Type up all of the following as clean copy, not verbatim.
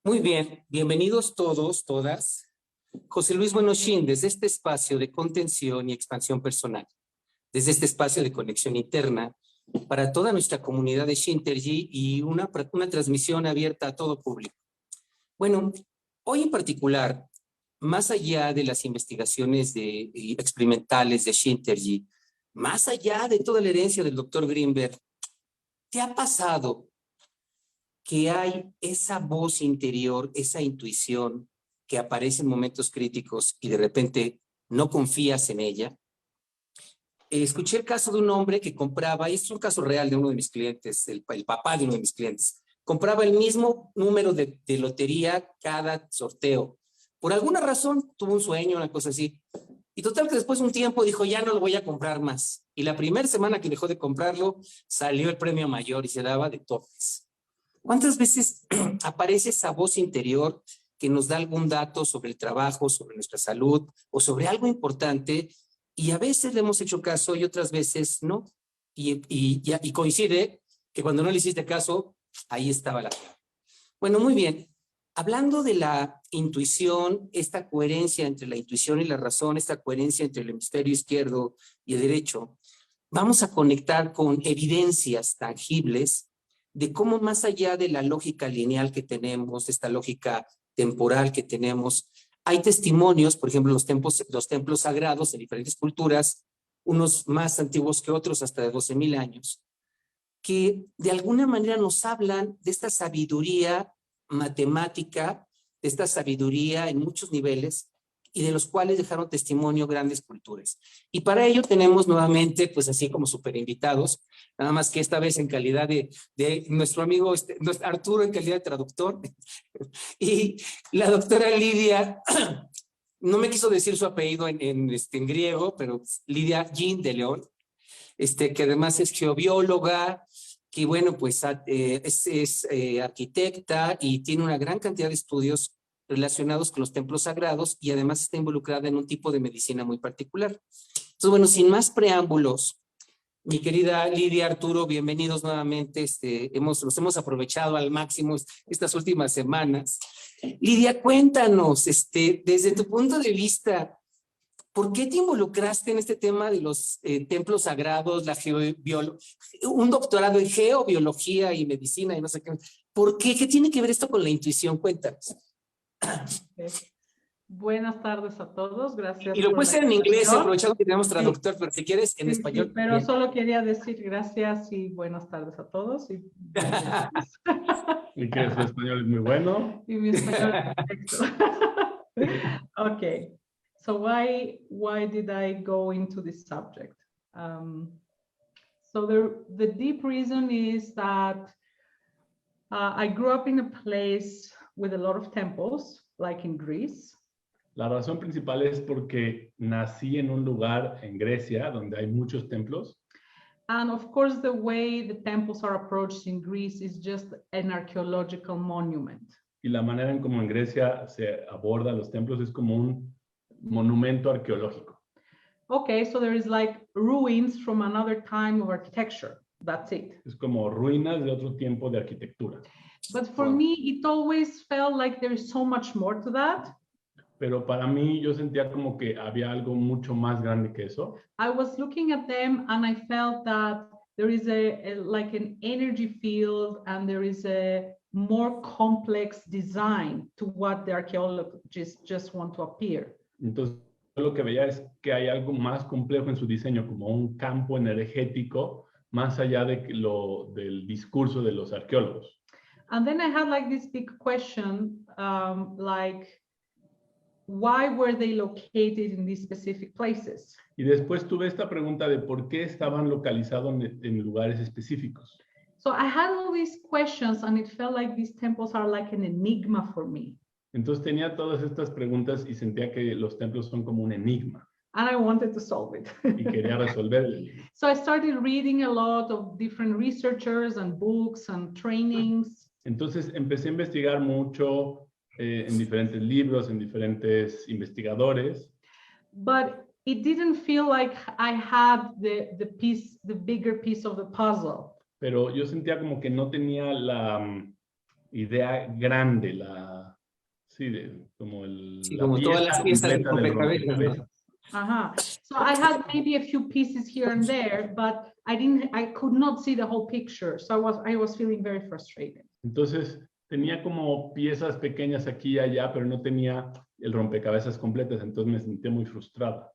Muy bien, bienvenidos todos, todas. José Luis Buenoshin, desde este espacio de contención y expansión personal, desde este espacio de conexión interna para toda nuestra comunidad de Shintergy y una transmisión abierta a todo público. Bueno, hoy en particular, más allá de las investigaciones experimentales de Shintergy, más allá de toda la herencia del doctor Greenberg, ¿te ha pasado que hay esa voz interior, esa intuición que aparece en momentos críticos y de repente no confías en ella? Escuché el caso de un hombre que compraba, y es un caso real de uno de mis clientes, el papá de uno de mis clientes, compraba el mismo número de lotería cada sorteo. Por alguna razón tuvo un sueño, una cosa así. Y total que después de un tiempo dijo, ya no lo voy a comprar más. Y la primera semana que dejó de comprarlo, salió el premio mayor y se daba de topes. ¿Cuántas veces aparece esa voz interior que nos da algún dato sobre el trabajo, sobre nuestra salud o sobre algo importante? Y a veces le hemos hecho caso y otras veces no. Y coincide que cuando no le hiciste caso, ahí estaba la clave. Bueno, muy bien. Hablando de la intuición, esta coherencia entre la intuición y la razón, esta coherencia entre el hemisferio izquierdo y el derecho, vamos a conectar con evidencias tangibles de cómo más allá de la lógica lineal que tenemos, esta lógica temporal que tenemos, hay testimonios, por ejemplo, los templos sagrados en diferentes culturas, unos más antiguos que otros, hasta de 12,000 años, que de alguna manera nos hablan de esta sabiduría matemática, de esta sabiduría en muchos niveles, y de los cuales dejaron testimonio grandes culturas. Y para ello tenemos nuevamente, pues así como super invitados, nada más que esta vez en calidad de nuestro amigo Arturo en calidad de traductor, y la doctora Lidia, no me quiso decir su apellido en griego, pero Lidia Jean de León, que además es geobióloga, que bueno, pues es arquitecta y tiene una gran cantidad de estudios relacionados con los templos sagrados y además está involucrada en un tipo de medicina muy particular. Entonces, bueno, sin más preámbulos, mi querida Lidia, Arturo, bienvenidos nuevamente. Los hemos aprovechado al máximo estas últimas semanas. Lidia, cuéntanos, desde tu punto de vista, ¿por qué te involucraste en este tema de los templos sagrados, un doctorado en geobiología y medicina y no sé qué? ¿Por qué? ¿Qué tiene que ver esto con la intuición? Cuéntanos. Okay. Buenas tardes a todos, gracias. Y lo puedes hacer en inglés, aprovechando que tenemos traductor, sí, pero si quieres en español. Sí, pero solo quería decir gracias y buenas tardes a todos. Y que su español es muy bueno. Y mi español es perfecto. Okay, so why did I go into this subject? So the deep reason is that I grew up in a place with a lot of temples, like in Greece. La razón principal es porque nací en un lugar en Grecia donde hay muchos templos. And of course, the way the temples are approached in Greece is just an archaeological monument. Y la manera en como en Grecia se aborda los templos es como un monumento arqueológico. Okay, so there is like ruins from another time of architecture. That's it. Es como ruinas de otro tiempo de arquitectura. But for me, it always felt like there is so much more to that. Pero para mí yo sentía como que había algo mucho más grande que eso. I was looking at them and I felt that there is like an energy field and there is a more complex design to what the archaeologists just want to appear. Entonces lo que veía es que hay algo más complejo en su diseño, como un campo energético más allá del discurso de los arqueólogos. And then I had like this big question, like, why were they located in these specific places? Y después tuve esta pregunta de por qué estaban localizados en lugares específicos. So I had all these questions and it felt like these temples are like an enigma for me. Entonces tenía todas estas preguntas y sentía que los templos son como un enigma. And I wanted to solve it. Y quería resolverlo. So I started reading a lot of different researchers and books and trainings. Entonces empecé a investigar mucho en diferentes libros, en diferentes investigadores. But it didn't feel like I had the bigger piece of the puzzle. Pero yo sentía como que no tenía idea grande, como Sí, como todas las piezas del rompecabezas, ¿no? rompecabezas. So I had maybe a few pieces here and there, but I could not see the whole picture. So I was feeling very frustrated. Entonces, tenía como piezas pequeñas aquí y allá, pero no tenía el rompecabezas completas, entonces me sentí muy frustrada.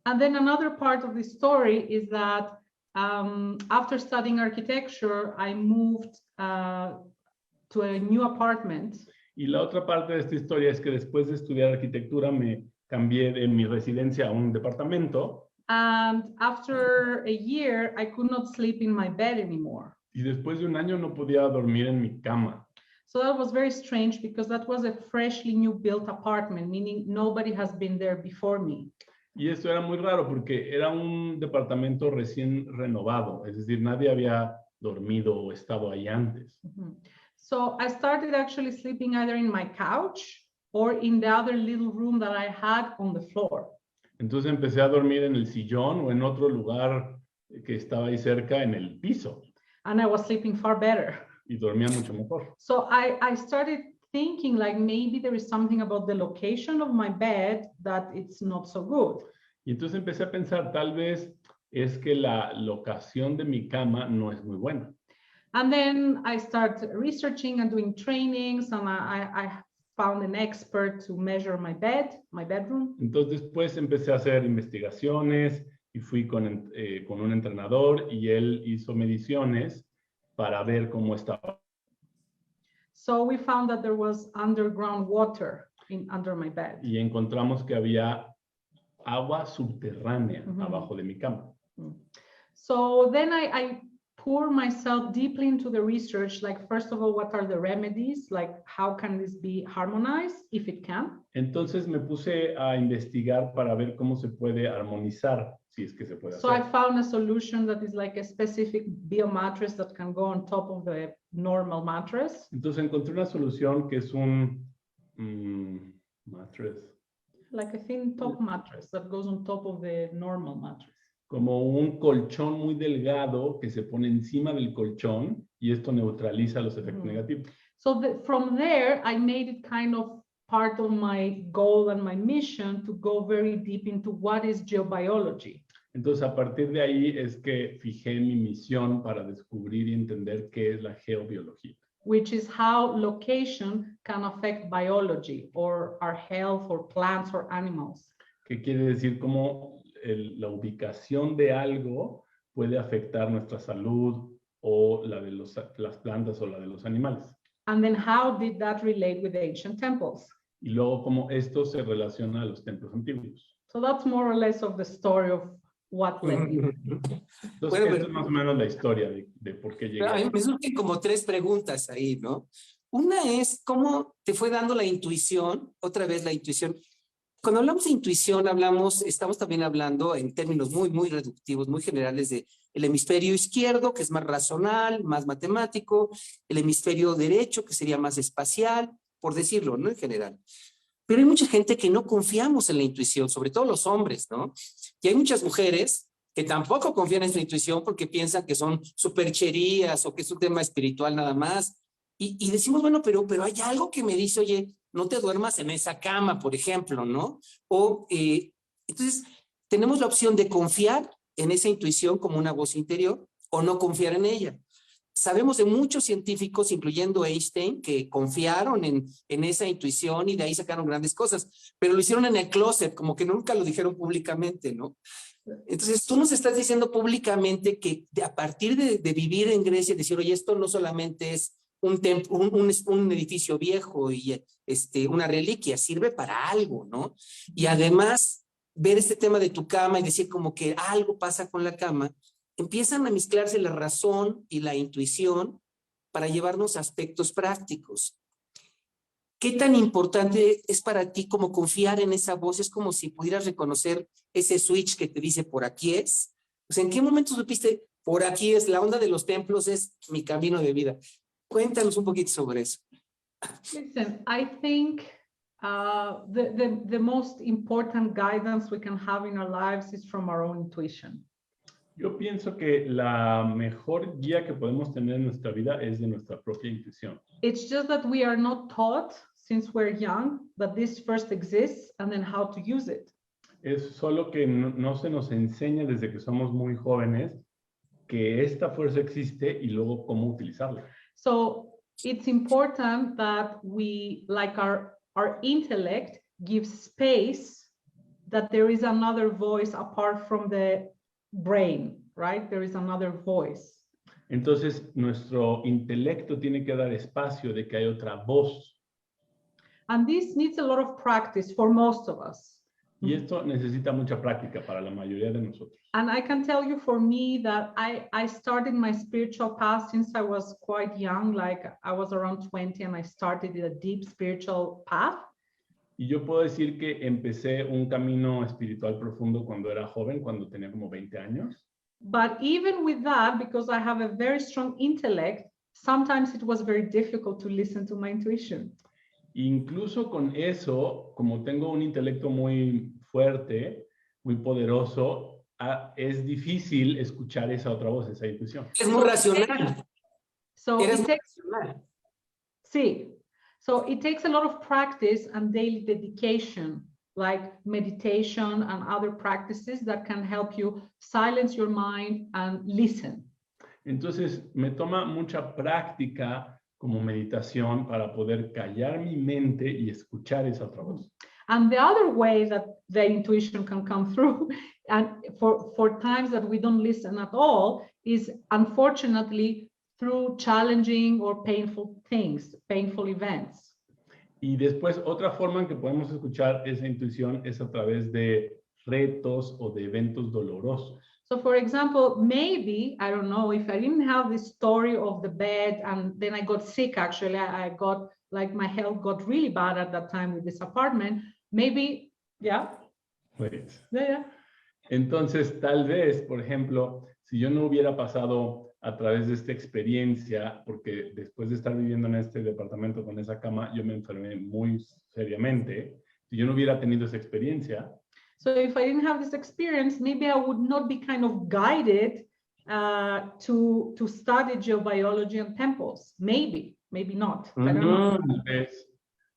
And then another part of the story is that after studying architecture, I moved to a new apartment. Y la otra parte de esta historia es que después de estudiar arquitectura me cambié de mi residencia a un departamento. And after a year, I could not sleep in my bed anymore. Y después de un año no podía dormir en mi cama. So that was very strange because that was a freshly new built apartment, meaning nobody has been there before me. Y esto era muy raro porque era un departamento recién renovado, es decir, nadie había dormido o estado ahí antes. So I started actually sleeping either in my couch or in the other little room that I had on the floor. Entonces empecé a dormir en el sillón o en otro lugar que estaba ahí cerca en el piso. And I was sleeping far better. Y dormía mucho mejor. So I started thinking like maybe there is something about the location of my bed that it's not so good. Y entonces empecé a pensar, tal vez es que la locación de mi cama no es muy buena. And then I started researching and doing trainings, and I found an expert to measure my bedroom. Entonces después empecé a hacer investigaciones y fui con un entrenador y él hizo mediciones para ver cómo estaba. So we found that there was underground water under my bed. Y encontramos que había agua subterránea abajo de mi cama. So then I pour myself deeply into the research, like first of all, what are the remedies? Like how can this be harmonized, if it can? Entonces me puse a investigar para ver cómo se puede armonizar, si es que se puede So I hacer. found a solution that is like a specific bio mattress that can go on top of the normal mattress. Entonces encontré una solución que es un mattress. Like a thin top mattress that goes on top of the normal mattress. Como un colchón muy delgado que se pone encima del colchón y esto neutraliza los efectos negativos. So from there, I made it kind of part of my goal and my mission to go very deep into what is geobiology. Entonces, a partir de ahí es que fijé mi misión para descubrir y entender qué es la geobiología. Which is how location can affect biology or our health or plants or animals. ¿Qué quiere decir? Cómo la ubicación de algo puede afectar nuestra salud o la de las plantas o la de los animales. And then how did that relate with the ancient temples? Y luego cómo esto se relaciona a los templos antiguos. So that's more or less of the story of what led me. Entonces, Bueno, esta es más o menos la historia de por qué llegué. A mí me surgen como tres preguntas ahí, ¿no? Una es, ¿cómo te fue dando la intuición? Otra vez la intuición. Cuando hablamos de intuición, estamos también hablando en términos muy, muy reductivos, muy generales de el hemisferio izquierdo, que es más racional, más matemático, el hemisferio derecho, que sería más espacial, por decirlo, ¿no? En general. Pero hay mucha gente que no confiamos en la intuición, sobre todo los hombres, ¿no? Y hay muchas mujeres que tampoco confían en su intuición porque piensan que son supercherías o que es un tema espiritual nada más. Y decimos, bueno, pero hay algo que me dice, oye, no te duermas en esa cama, por ejemplo, ¿no? Entonces, tenemos la opción de confiar en esa intuición como una voz interior o no confiar en ella. Sabemos de muchos científicos, incluyendo Einstein, que confiaron en esa intuición y de ahí sacaron grandes cosas, pero lo hicieron en el closet, como que nunca lo dijeron públicamente, ¿no? Entonces, tú nos estás diciendo públicamente que a partir de vivir en Grecia, decir, oye, esto no solamente es un edificio viejo y una reliquia, sirve para algo, ¿no? Y además, ver este tema de tu cama y decir como que algo pasa con la cama, empiezan a mezclarse la razón y la intuición para llevarnos a aspectos prácticos. ¿Qué tan importante es para ti como confiar en esa voz? Es como si pudieras reconocer ese switch que te dice por aquí es. O sea, ¿en qué momento supiste por aquí es? La onda de los templos es mi camino de vida. Cuéntanos un poquito sobre eso. Listen, I think the most important guidance we can have in our lives is from our own intuition. Yo pienso que la mejor guía que podemos tener en nuestra vida es de nuestra propia intuición. It's just that we are not taught since we're young that this first exists and then how to use it. Es solo que no se nos enseña desde que somos muy jóvenes que esta fuerza existe y luego cómo utilizarla. So it's important that we, like our intellect, give space that there is another voice apart from the brain, right? There is another voice. Entonces, nuestro intelecto tiene que dar espacio de que hay otra voz. And this needs a lot of practice for most of us. Y esto necesita mucha práctica para la mayoría de nosotros. And I can tell you for me that I started my spiritual path since I was quite young, like I was around 20 and I started a deep spiritual path. Y yo puedo decir que empecé un camino espiritual profundo cuando era joven, cuando tenía como 20 años. But even with that, because I have a very strong intellect, sometimes it was very difficult to listen to my intuition. Incluso con eso, como tengo un intelecto muy fuerte, muy poderoso, es difícil escuchar esa otra voz, esa intuición. Es muy racional. So Eres it muy takes, racional. sí. So it takes a lot of practice and daily dedication, like meditation and other practices that can help you silence your mind and listen. Entonces, me toma mucha práctica como meditación para poder callar mi mente y escuchar esa otra voz. And the other way that the intuition can come through, and for times that we don't listen at all, is unfortunately through challenging or painful things, painful events. Y después, otra forma en que podemos escuchar esa intuición es a través de retos o de eventos dolorosos. So for example, maybe, I don't know, if I didn't have this story of the bed and then I got sick, actually, I got, like my health got really bad at that time with this apartment, maybe, yeah. Pues, Yeah. entonces, tal vez, por ejemplo, si yo no hubiera pasado a través de esta experiencia, porque después de estar viviendo en este departamento con esa cama, yo me enfermé muy seriamente. Si yo no hubiera tenido esa experiencia, So if I didn't have this experience, maybe I would not be kind of guided to study geobiology and temples. Maybe not. I don't know.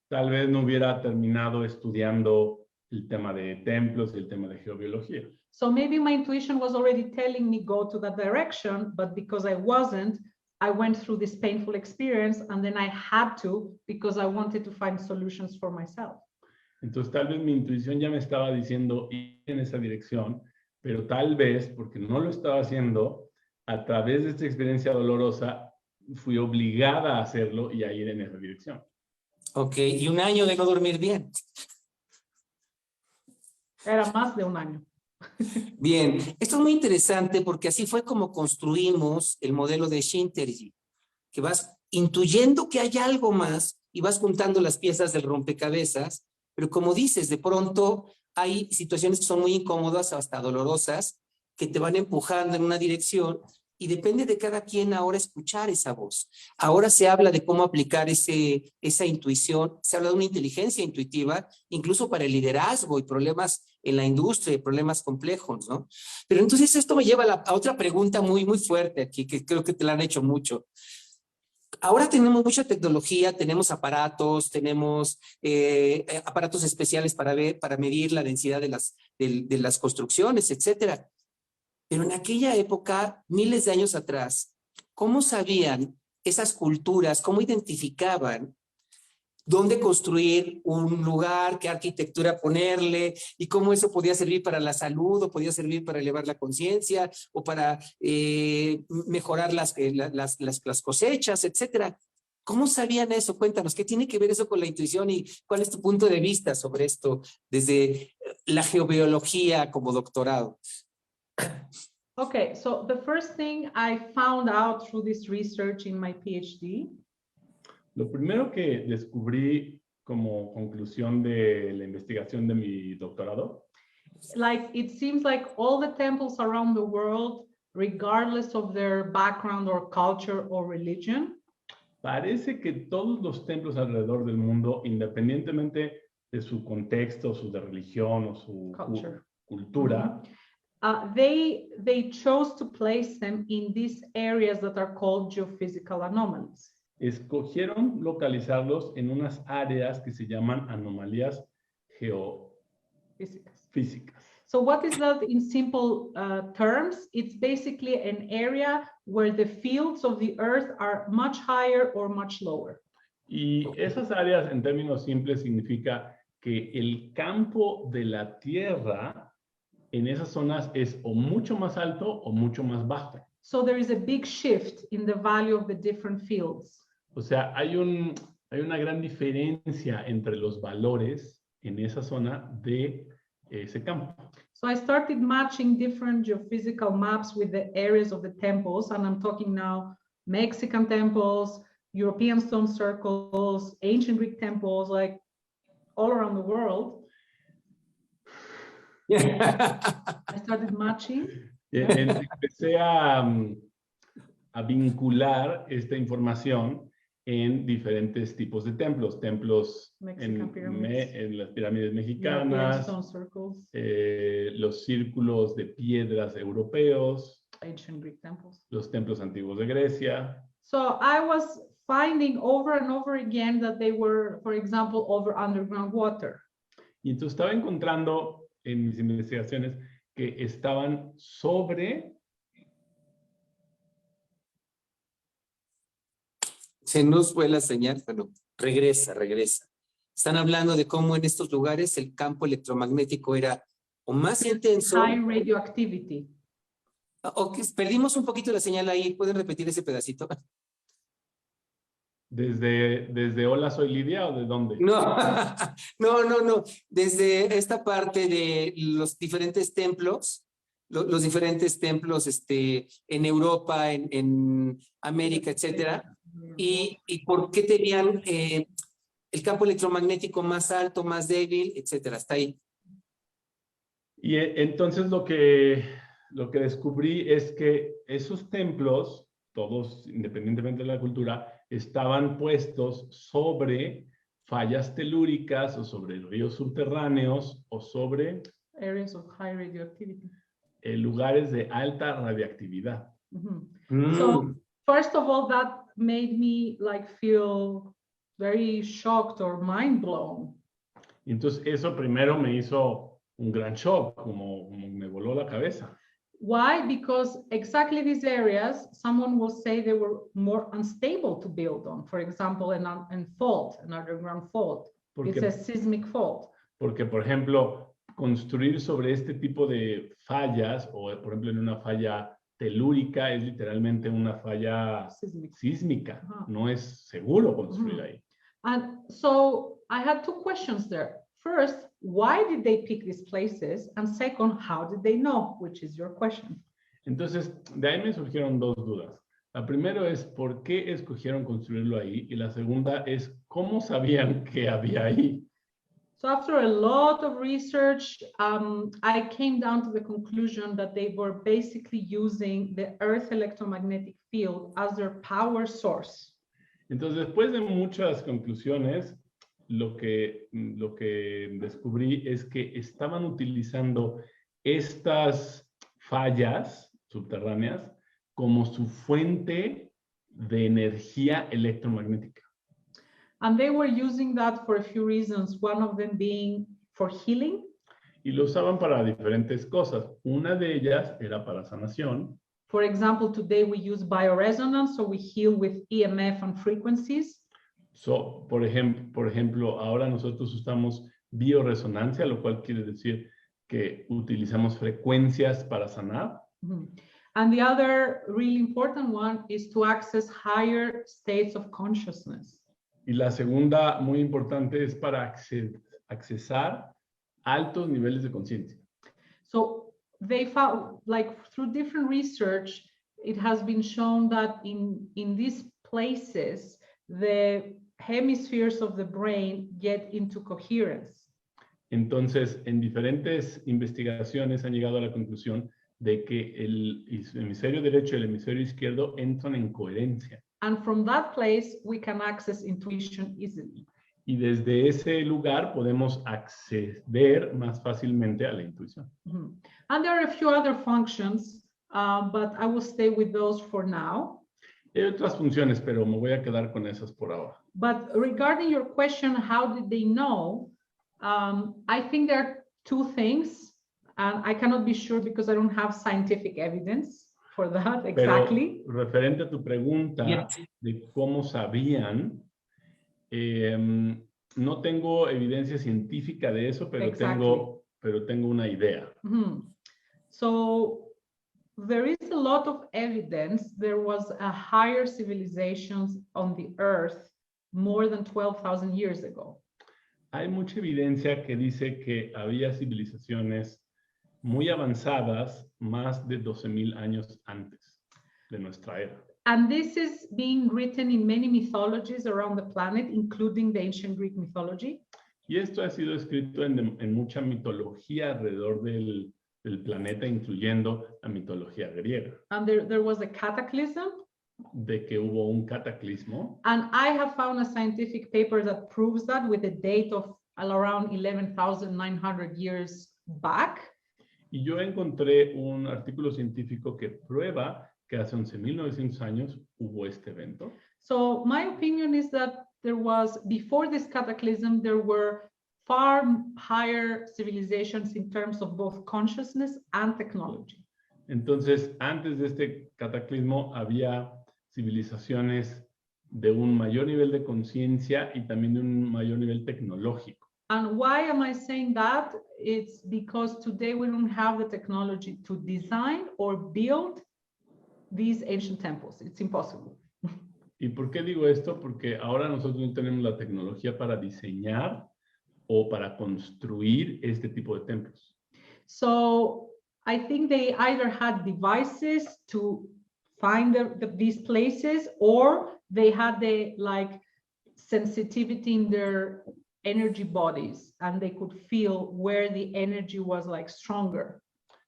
tal vez no hubiera terminado estudiando el tema de templos y el tema de geobiología. So maybe my intuition was already telling me go to that direction, but because I wasn't, I went through this painful experience and then I had to because I wanted to find solutions for myself. Entonces tal vez mi intuición ya me estaba diciendo ir en esa dirección, pero tal vez porque no lo estaba haciendo, a través de esta experiencia dolorosa, fui obligada a hacerlo y a ir en esa dirección. Ok, y un año de no dormir bien. Era más de un año. Bien, esto es muy interesante porque así fue como construimos el modelo de Shintergy, que vas intuyendo que hay algo más y vas juntando las piezas del rompecabezas, pero como dices, de pronto hay situaciones que son muy incómodas, hasta dolorosas, que te van empujando en una dirección y depende de cada quien ahora escuchar esa voz. Ahora se habla de cómo aplicar esa intuición, se habla de una inteligencia intuitiva, incluso para el liderazgo y problemas en la industria y problemas complejos, ¿no? Pero entonces esto me lleva a otra pregunta muy, muy fuerte aquí, que creo que te la han hecho mucho. Ahora tenemos mucha tecnología, tenemos aparatos, tenemos aparatos especiales para medir la densidad de las construcciones, etcétera. Pero en aquella época, miles de años atrás, ¿cómo sabían esas culturas, cómo identificaban dónde construir un lugar, qué arquitectura ponerle y cómo eso podía servir para la salud o podía servir para elevar la conciencia o para mejorar las cosechas, etcétera? ¿Cómo sabían eso? Cuéntanos, ¿qué tiene que ver eso con la intuición y cuál es tu punto de vista sobre esto desde la geobiología como doctorado? Okay, so the first thing I found out through this research in my PhD. Lo primero que descubrí como conclusión de la investigación de mi doctorado, like it seems like all the temples around the world, regardless of their background or culture or religion, parece que todos los templos alrededor del mundo, independientemente de su contexto, su de religión o su cultura, they chose to place them in these areas that are called geophysical anomalies. Escogieron localizarlos en unas áreas que se llaman anomalías geofísicas. So what is that in simple terms? It's basically an area where the fields of the earth are much higher or much lower. Y esas áreas, en términos simples, significa que el campo de la Tierra en esas zonas es o mucho más alto o mucho más bajo. So there is a big shift in the value of the different fields. O sea, hay una gran diferencia entre los valores en esa zona de ese campo. So I started matching different geophysical maps with the areas of the temples, and I'm talking now Mexican temples, European stone circles, ancient Greek temples, like all around the world. I started matching. Empecé a vincular esta información en diferentes tipos de templos. Templos en las pirámides mexicanas, los círculos de piedras europeos, ancient Greek temples, los templos antiguos de Grecia. So I was finding over and over again that they were, for example, over underground water. Y entonces estaba encontrando en mis investigaciones que estaban sobre... Se nos fue la señal, pero regresa. Están hablando de cómo en estos lugares el campo electromagnético era o más intenso. High radioactivity. Ok, perdimos un poquito la señal ahí. ¿Pueden repetir ese pedacito? ¿Desde Hola, soy Lidia o de dónde? No. Desde esta parte de los diferentes templos, los diferentes templos en Europa, en América, etcétera. Y por qué tenían el campo electromagnético más alto, más débil, etcétera. Hasta ahí. Y entonces lo que descubrí es que esos templos, todos independientemente de la cultura, estaban puestos sobre fallas telúricas o sobre ríos subterráneos o sobre areas of high radioactivity. Lugares de alta radiactividad. So first of all, that made me feel very shocked or mind blown. Y entonces eso primero me hizo un gran shock, como me voló la cabeza. Why? Because exactly these areas, someone will say they were more unstable to build on. For example, an underground fault. It's a seismic fault. Porque, por ejemplo, construir sobre este tipo de fallas, o por ejemplo en una falla telúrica, es literalmente una falla sísmica. No es seguro construir ahí. And so I had two questions there. First, why did they pick these places? And second, how did they know? Which is your question. Entonces, de ahí me surgieron dos dudas. La primera es por qué escogieron construirlo ahí, y la segunda es cómo sabían que había ahí. So after a lot of research, I came down to the conclusion that they were basically using the Earth electromagnetic field as their power source. Entonces, después de muchas conclusiones, lo que descubrí es que estaban utilizando estas fallas subterráneas como su fuente de energía electromagnética. And they were using that for a few reasons, one of them being for healing. Y lo usaban para diferentes cosas. Una de ellas era para sanación. For example, today we use bioresonance, so we heal with EMF and frequencies. So, por ejemplo, ahora nosotros usamos bioresonancia, lo cual quiere decir que utilizamos frecuencias para sanar. And the other really important one is to access higher states of consciousness. Y la segunda, muy importante, es para accesar altos niveles de conciencia. So they found, through different research, it has been shown that in these places, the hemispheres of the brain get into coherence. Entonces, en diferentes investigaciones han llegado a la conclusión de que el hemisferio derecho y el hemisferio izquierdo entran en coherencia. And from that place, we can access intuition easily. y desde ese lugar podemos acceder más fácilmente a la intuición. Mhm. And there are a few other functions, but I will stay with those for now. Hay otras funciones, pero me voy a quedar con esas por ahora. But regarding your question, how did they know? I think there are two things, and I cannot be sure because I don't have scientific evidence for that exactly. Pero referente a tu pregunta Yes. de cómo sabían, no tengo evidencia científica de eso, pero tengo una idea. Mhm. So there is a lot of evidence there was a higher civilizations on the earth more than 12,000 years ago. Hay mucha evidencia que dice que había civilizaciones muy avanzadas más de 12,000 años antes de nuestra era. And this is being written in many mythologies around the planet, including the ancient Greek mythology. Y esto ha sido escrito en mucha mitología alrededor del planeta, incluyendo la mitología griega, And there was a cataclysm. de que hubo un cataclismo. And I have found a scientific paper that proves that with a date of around 11,900 years back. Y yo encontré un artículo científico que prueba que hace 11,900 años hubo este evento. So my opinion is that there was, before this cataclysm, there were far higher civilizations in terms of both consciousness and technology. Entonces, antes de este cataclismo había civilizaciones de un mayor nivel de conciencia y también de un mayor nivel tecnológico. And why am I saying that? It's because today we don't have the technology to design or build these ancient temples. It's impossible. ¿Y por qué digo esto? Porque ahora nosotros no tenemos la tecnología para diseñar o para construir este tipo de templos. So I think they either had devices to find these places, or they had the like sensitivity in their energy bodies, and they could feel where the energy was like stronger.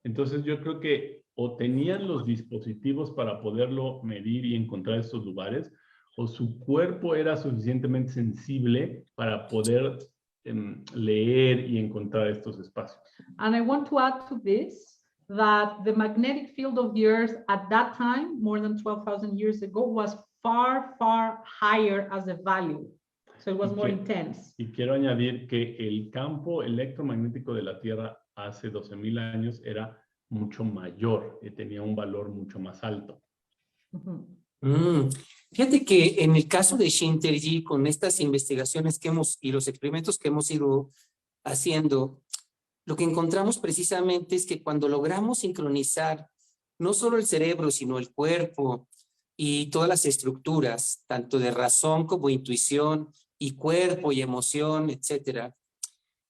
Entonces yo creo que o tenían los dispositivos para poderlo medir y encontrar estos lugares, o su cuerpo era suficientemente sensible para poder leer y encontrar estos espacios. And I want to add to this that the magnetic field of the Earth at that time, more than 12,000 years ago, was far, far higher as a value. So it was more intense. Y quiero añadir que el campo electromagnético de la Tierra hace 12,000 años era mucho mayor y tenía un valor mucho más alto. Fíjate que en el caso de Shinterji, con estas investigaciones que y los experimentos que hemos ido haciendo, lo que encontramos precisamente es que cuando logramos sincronizar no solo el cerebro, sino el cuerpo y todas las estructuras, tanto de razón como intuición y cuerpo y emoción, etcétera,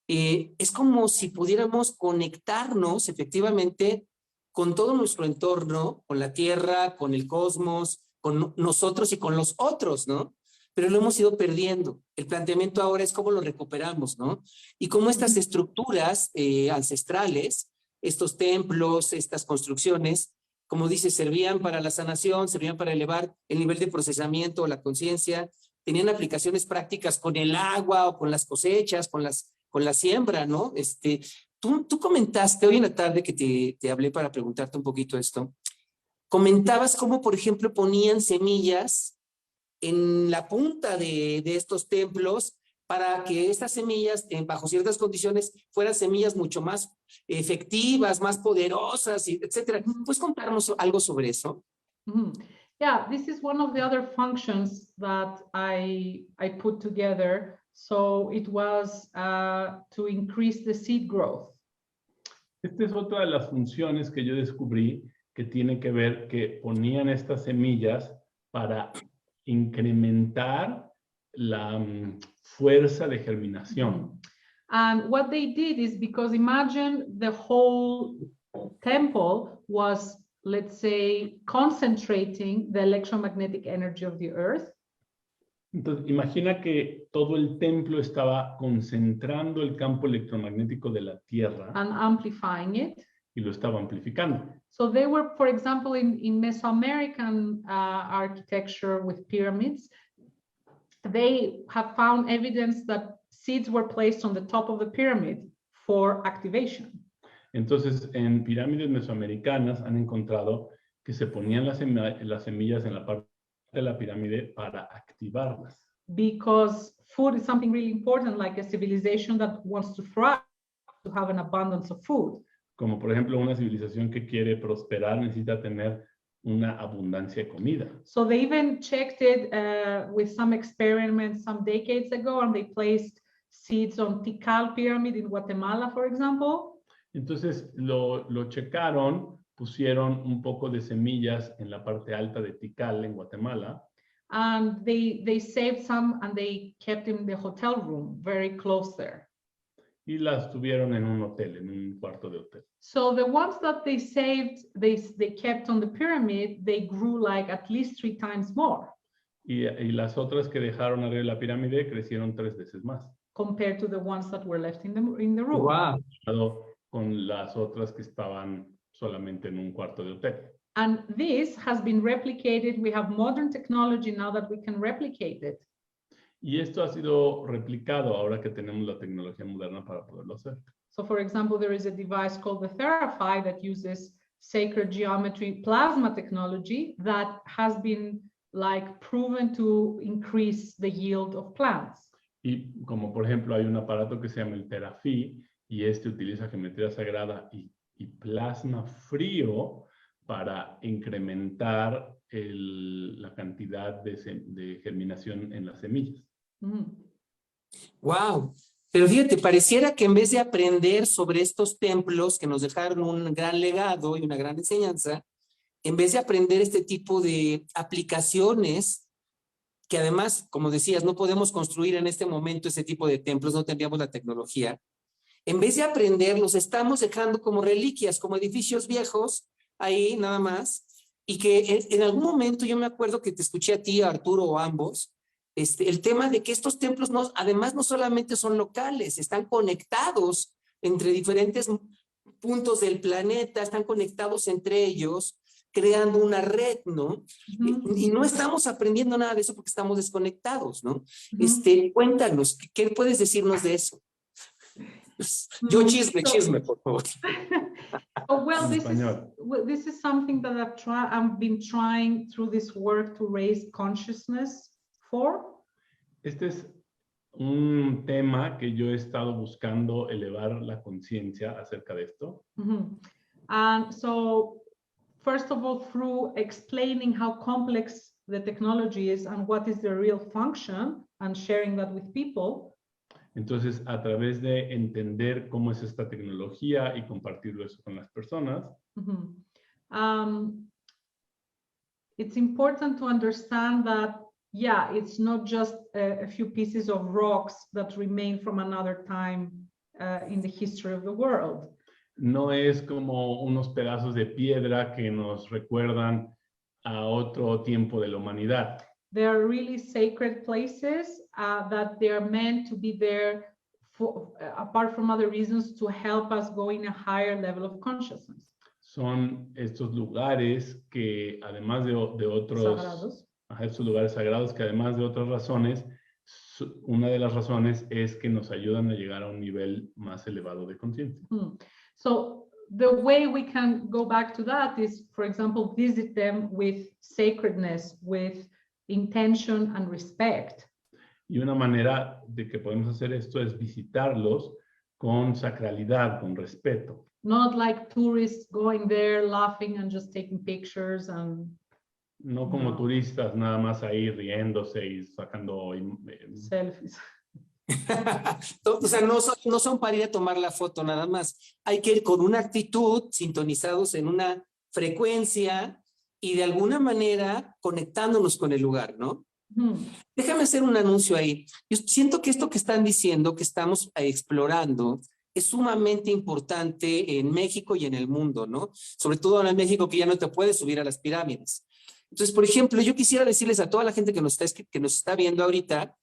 es como si pudiéramos conectarnos efectivamente con todo nuestro entorno, con la Tierra, con el cosmos, con nosotros y con los otros, ¿no? Pero lo hemos ido perdiendo. El planteamiento ahora es cómo lo recuperamos, ¿no? Y cómo estas estructuras ancestrales, estos templos, estas construcciones, como dice, servían para la sanación, servían para elevar el nivel de procesamiento, la conciencia, tenían aplicaciones prácticas con el agua o con las cosechas, con la siembra, ¿no? Tú comentaste hoy en la tarde que te hablé para preguntarte un poquito esto. Comentabas cómo, por ejemplo, ponían semillas en la punta de estos templos para que estas semillas, bajo ciertas condiciones, fueran semillas mucho más efectivas, más poderosas, etcétera. ¿Puedes contarnos algo sobre eso? Yeah, this is one of the other functions that I put together. So it was to increase the seed growth. Esta es otra de las funciones que yo descubrí que tiene que ver que ponían estas semillas para incrementar la fuerza de germinación. And what they did is, because imagine the whole temple was, let's say, concentrating the electromagnetic energy of the earth. Entonces, imagina que todo el templo estaba concentrando el campo electromagnético de la Tierra and amplifying it. Y lo estaba amplificando. So they were, for example, in Mesoamerican architecture with pyramids. they have found evidence that seeds were placed on the top of the pyramid for activation. Entonces, en pirámides mesoamericanas han encontrado que se ponían las semillas en la parte de la pirámide para activarlas. Because food is something really important, like a civilization that wants to thrive, to have an abundance of food. Como por ejemplo, una civilización que quiere prosperar necesita tener una abundancia de comida. So they even checked it with some experiments some decades ago, and they placed seeds on Tikal pyramid in Guatemala, for example. Entonces lo checaron, pusieron un poco de semillas en la parte alta de Tikal en Guatemala. And they saved some and they kept in the hotel room, very close there. Y las tuvieron en un hotel, en un cuarto de hotel. So the ones that they saved, they kept on the pyramid, they grew like at least 3 times more. Y las otras que dejaron arriba de la pirámide crecieron 3 veces más. Compared to the ones that were left in the room. Wow. Con las otras que estaban solamente en un cuarto de hotel. And this has been replicated. We have modern technology now that we can replicate it. Y esto ha sido replicado ahora que tenemos la tecnología moderna para poderlo hacer. So for example, there is a device called the Theraphi that uses sacred geometry plasma technology that has been like proven to increase the yield of plants. Y como por ejemplo hay un aparato que se llama el Theraphi y este utiliza geometría sagrada y plasma frío para incrementar la cantidad de germinación en las semillas. Wow. Pero fíjate, pareciera que en vez de aprender sobre estos templos que nos dejaron un gran legado y una gran enseñanza, en vez de aprender este tipo de aplicaciones, que además, como decías, no podemos construir en este momento ese tipo de templos, no tendríamos la tecnología, en vez de aprender, los estamos dejando como reliquias, como edificios viejos, ahí nada más, y que en algún momento yo me acuerdo que te escuché a ti, a Arturo o a ambos, el tema de que estos templos además no solamente son locales, están conectados entre diferentes puntos del planeta, están conectados entre ellos, creando una red, ¿no? Y no estamos aprendiendo nada de eso porque estamos desconectados, ¿no? Cuéntanos, ¿qué puedes decirnos de eso? Yo chisme, por favor. Oh, well, this is something that I've been trying through this work to raise consciousness for. Este es un tema que yo he estado buscando elevar la conciencia acerca de esto. And so, first of all, through explaining how complex the technology is and what is the real function and sharing that with people. Entonces, a través de entender cómo es esta tecnología y compartirlo eso con las personas. It's important to understand that, yeah, it's not just a few pieces of rocks that remain from another time in the history of the world. No es como unos pedazos de piedra que nos recuerdan a otro tiempo de la humanidad. They are really sacred places that they are meant to be there for, apart from other reasons, to help us go in a higher level of consciousness. Son estos lugares que además de otros Sagrados. Estos lugares sagrados que además de otras razones, una de las razones es que nos ayudan a llegar a un nivel más elevado de conciencia. So the way we can go back to that is, for example, visit them with sacredness, with intention and respect. Y una manera de que podemos hacer esto es visitarlos con sacralidad, con respeto. Not like tourists going there, laughing and just taking pictures and no como turistas, nada más ahí riéndose y sacando selfies. O sea, no son para ir a tomar la foto nada más. Hay que ir con una actitud, sintonizados en una frecuencia y de alguna manera conectándonos con el lugar, ¿no? Déjame hacer un anuncio ahí. Yo siento que esto que están diciendo, que estamos explorando, es sumamente importante en México y en el mundo, ¿no? Sobre todo ahora en México, que ya no te puedes subir a las pirámides. Entonces, por ejemplo, yo quisiera decirles a toda la gente que nos está viendo ahorita,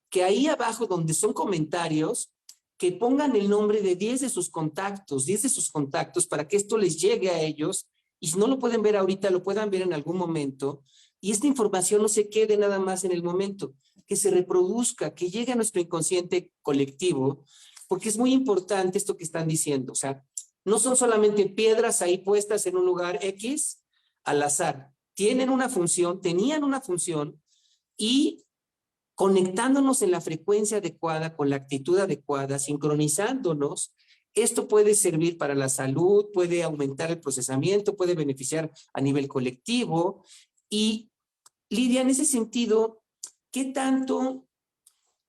que ahí abajo donde son comentarios, que pongan el nombre de 10 de sus contactos para que esto les llegue a ellos, y si no lo pueden ver ahorita, lo puedan ver en algún momento, y esta información no se quede nada más en el momento. que se reproduzca, que llegue a nuestro inconsciente colectivo, porque es muy importante esto que están diciendo. O sea, no son solamente piedras ahí puestas en un lugar X al azar. Tienen una función, tenían una función, y conectándonos en la frecuencia adecuada, con la actitud adecuada, sincronizándonos, esto puede servir para la salud, puede aumentar el procesamiento, puede beneficiar a nivel colectivo. Y Lidia, en ese sentido, ¿qué tanto,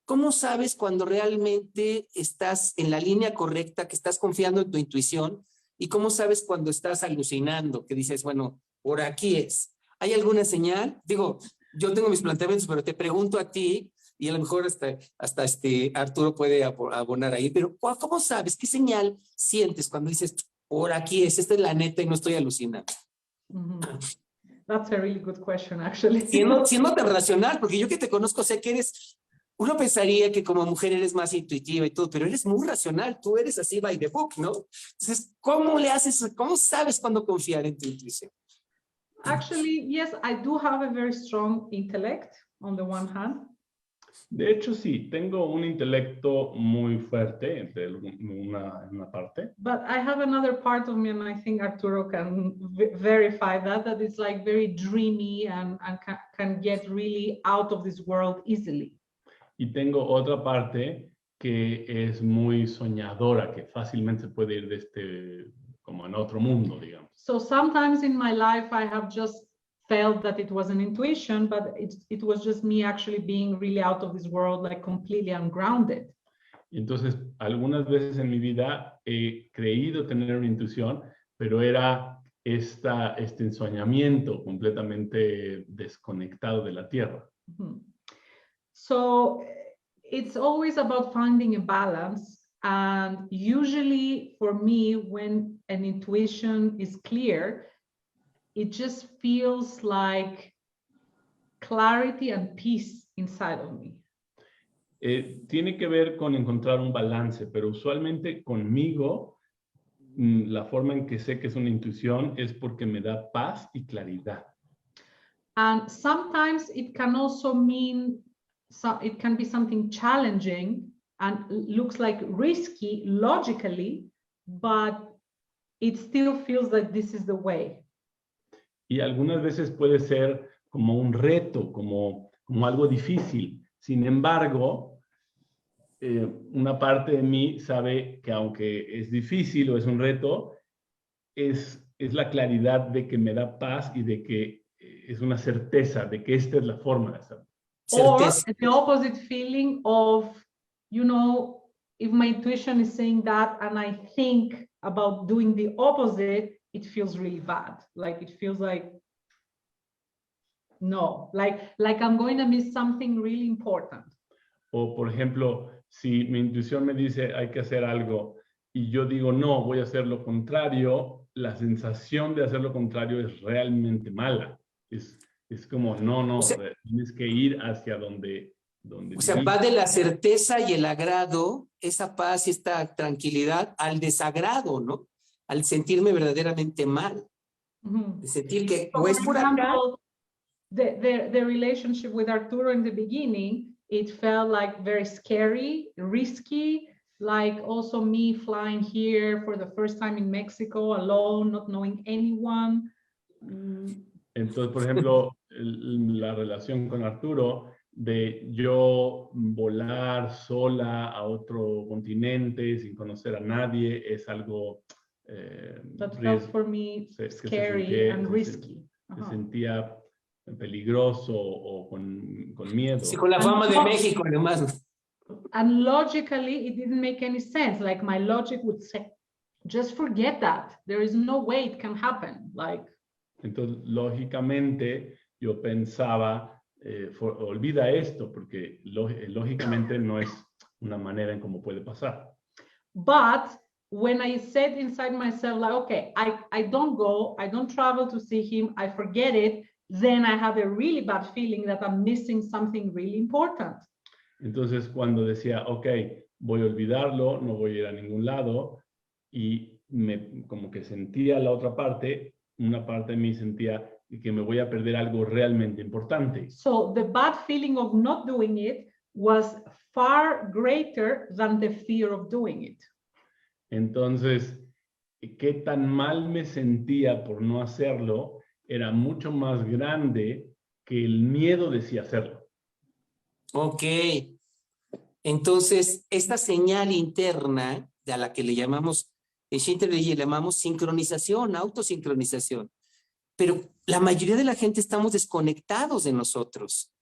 cómo sabes cuando realmente estás en la línea correcta, que estás confiando en tu intuición? ¿Y cómo sabes cuando estás alucinando, que dices, bueno, por aquí es? ¿Hay alguna señal? Digo, yo tengo mis planteamientos, pero te pregunto a ti, y a lo mejor hasta Arturo puede abonar ahí, pero ¿cómo sabes? ¿Qué señal sientes cuando dices, por aquí es, esta es la neta y no estoy alucinando? That's a really good question, actually. Siendo tan racional, porque yo que te conozco sé que eres, uno pensaría que como mujer eres más intuitiva y todo, pero eres muy racional, tú eres así by the book, ¿no? Entonces, ¿cómo le haces, cómo sabes cuándo confiar en tu intuición? Actually, yes, I do have a very strong intellect on the one hand. De hecho, sí, tengo un intelecto muy fuerte en una parte. But I have another part of me, and I think Arturo can verify that it's like very dreamy and can get really out of this world easily. Y tengo otra parte que es muy soñadora, que fácilmente se puede ir como en otro mundo, digamos. So sometimes in my life, I have just felt that it was an intuition, but it was just me actually being really out of this world, like completely ungrounded. Entonces, algunas veces en mi vida he creído tener una intuición, pero era este ensoñamiento completamente desconectado de la tierra. So it's always about finding a balance. And usually for me, when an intuition is clear, it just feels like clarity and peace inside of me. Tiene que ver con encontrar un balance, pero usualmente conmigo, la forma en que sé que es una intuición es porque me da paz y claridad. And sometimes it can also mean, it can be something challenging and looks like risky logically, but it still feels like this is the way. Y algunas veces puede ser como un reto, como algo difícil. Sin embargo, una parte de mí sabe que aunque es difícil o es un reto, es la claridad de que me da paz y de que es una certeza de que esta es la forma de hacerlo. Or the opposite feeling of, you know, if my intuition is saying that and I think about doing the opposite, it feels really bad. Like it feels like, no, like I'm going to miss something really important. O por ejemplo, si mi intuición me dice hay que hacer algo y yo digo no, voy a hacer lo contrario, la sensación de hacer lo contrario es realmente mala. Es como, no, o sea, tienes que ir hacia donde o sea, va de la certeza y el agrado, esa paz y esta tranquilidad, al desagrado, ¿no? Al sentirme verdaderamente mal. De sentir que So, o es por example, the relationship with Arturo in the beginning, it felt like very scary, risky, like also me flying here for the first time in Mexico alone, not knowing anyone. Entonces, por ejemplo, la relación con Arturo, de yo volar sola a otro continente sin conocer a nadie, es algo that felt for me scary and risky. Se sentía peligroso o con miedo. Sí, con la fama de México, además. And logically, it didn't make any sense. Like my logic would say, just forget that. There is no way it can happen. Like. Entonces, lógicamente, yo pensaba, olvida esto, porque lógicamente no es una manera en cómo puede pasar. But when I said inside myself, like, okay, I don't go, I don't travel to see him, I forget it, then I have a really bad feeling that I'm missing something really important. Entonces, cuando decía, ok, voy a olvidarlo, no voy a ir a ningún lado, y como que sentía la otra parte, una parte de mí sentía, y que me voy a perder algo realmente importante. So the bad feeling of not doing it was far greater than the fear of doing it. Entonces, qué tan mal me sentía por no hacerlo era mucho más grande que el miedo de sí hacerlo. Ok. Entonces, esta señal interna, a la que le llamamos, en Shinter le llamamos sincronización, autosincronización. Pero la mayoría de la gente estamos desconectados de nosotros.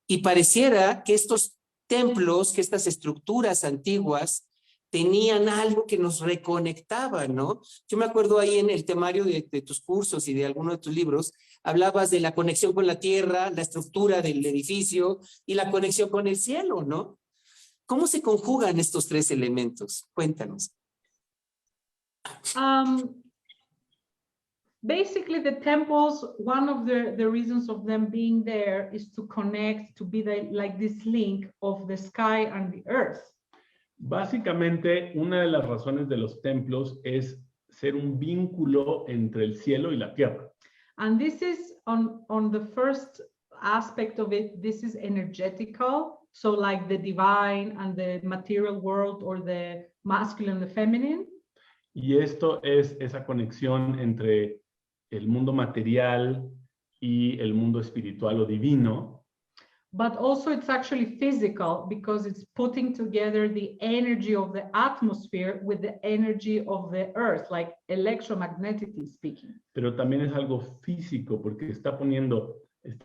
Y pareciera que estos templos, que estas estructuras antiguas, tenían algo que nos reconectaba, ¿no? Yo me acuerdo ahí en el temario de tus cursos y de alguno de tus libros, hablabas de la conexión con la tierra, la estructura del edificio y la conexión con el cielo, ¿no? ¿Cómo se conjugan estos tres elementos? Cuéntanos. Basically, the temples, one of the reasons of them being there is to connect, to be like this link of the sky and the earth. Básicamente, una de las razones de los templos es ser un vínculo entre el cielo y la tierra. And this is on the first aspect of it, this is energetical. So like the divine and the material world, or the masculine and the feminine. Y esto es esa conexión entre el mundo material y el mundo espiritual o divino. But also it's actually physical, because it's putting together the energy of the atmosphere with the energy of the earth, like electromagnetically speaking. Pero también es algo físico, porque está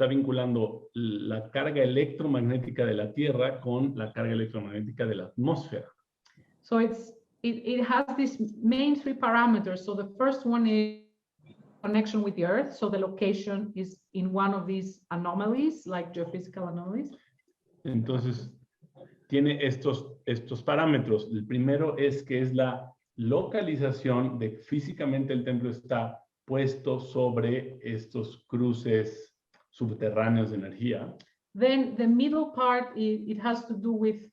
vinculando la carga electromagnética de la Tierra con la carga electromagnética de la atmósfera. So it has these main three parameters. So the first one is connection with the earth. So the location is in one of these anomalies, like geophysical anomalies. Entonces, tiene estos parámetros. El primero es que es la localización de físicamente el templo está puesto sobre estos cruces subterráneos de energía. Then the middle part, it has to do with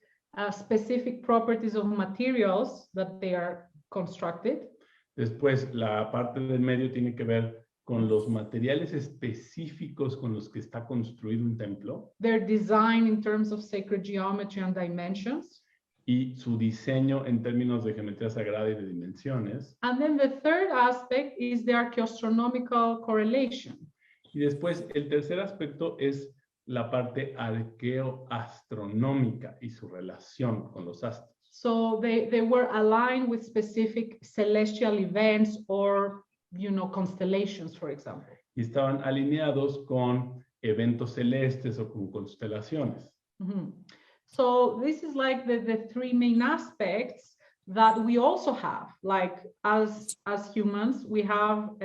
specific properties of materials that they are constructed. Después, la parte del medio tiene que ver con los materiales específicos con los que está construido un templo. Their design in terms of sacred geometry and dimensions. Y su diseño en términos de geometría sagrada y de dimensiones. And then the third aspect is the archaeoastronomical correlation. Y después, el tercer aspecto es la parte arqueoastronómica y su relación con los astros. So they were aligned with specific celestial events or, constellations, for example. Y estaban alineados con eventos celestes o con constelaciones. Mm-hmm. So this is like the three main aspects that we also have. Like as humans, we have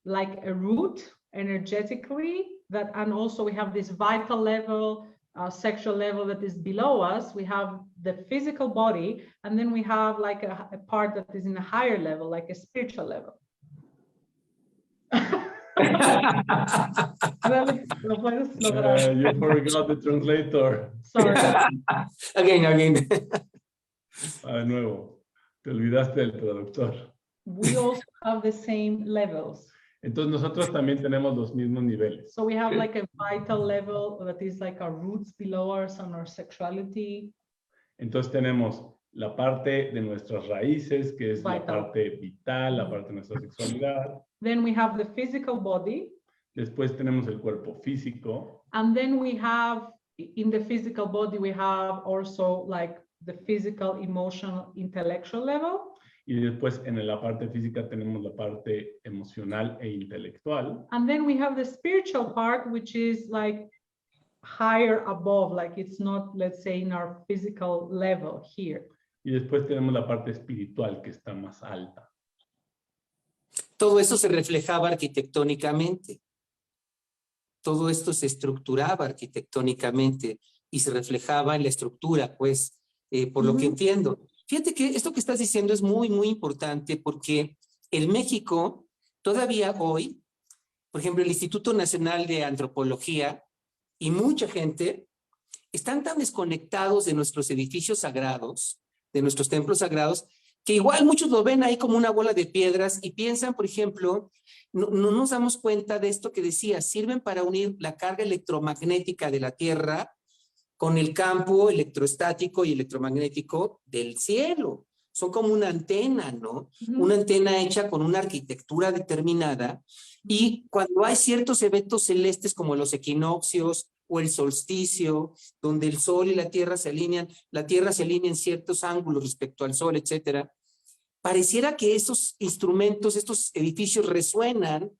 like a root energetically, and also we have this vital level, sexual level that is below us. We have the physical body, and then we have like a part that is in a higher level, like a spiritual level. You forgot the translator. Sorry. Again. De nuevo, te olvidaste del traductor. We also have the same levels. Entonces nosotros también tenemos los mismos niveles. So we have like a vital level that is like our roots below us and our sexuality. Entonces tenemos la parte de nuestras raíces, que es la Vital. parte vital, la parte de nuestra sexualidad. Then we have the physical body. Después tenemos el cuerpo físico. And then we have, in the physical body, we have also like the physical, emotional, intellectual level. Y después en la parte física tenemos la parte emocional e intelectual. And then we have the spiritual part, which is like higher above, like it's not, let's say, in our physical level here. Y después tenemos la parte espiritual que está más alta. Todo eso se reflejaba arquitectónicamente. Todo esto se estructuraba arquitectónicamente y se reflejaba en la estructura, pues, por lo que entiendo. Fíjate que esto que estás diciendo es muy, muy importante porque en México, todavía hoy, por ejemplo, el Instituto Nacional de Antropología y mucha gente están tan desconectados de nuestros edificios sagrados, de nuestros templos sagrados, que igual muchos lo ven ahí como una bola de piedras y piensan, por ejemplo, no nos damos cuenta de esto que decía, sirven para unir la carga electromagnética de la Tierra con el campo electrostático y electromagnético del cielo. Son como una antena, ¿no? Una antena hecha con una arquitectura determinada, y cuando hay ciertos eventos celestes como los equinoccios o el solsticio, donde el Sol y la Tierra se alinean, la Tierra se alinea en ciertos ángulos respecto al Sol, etcétera, pareciera que esos instrumentos, estos edificios resuenan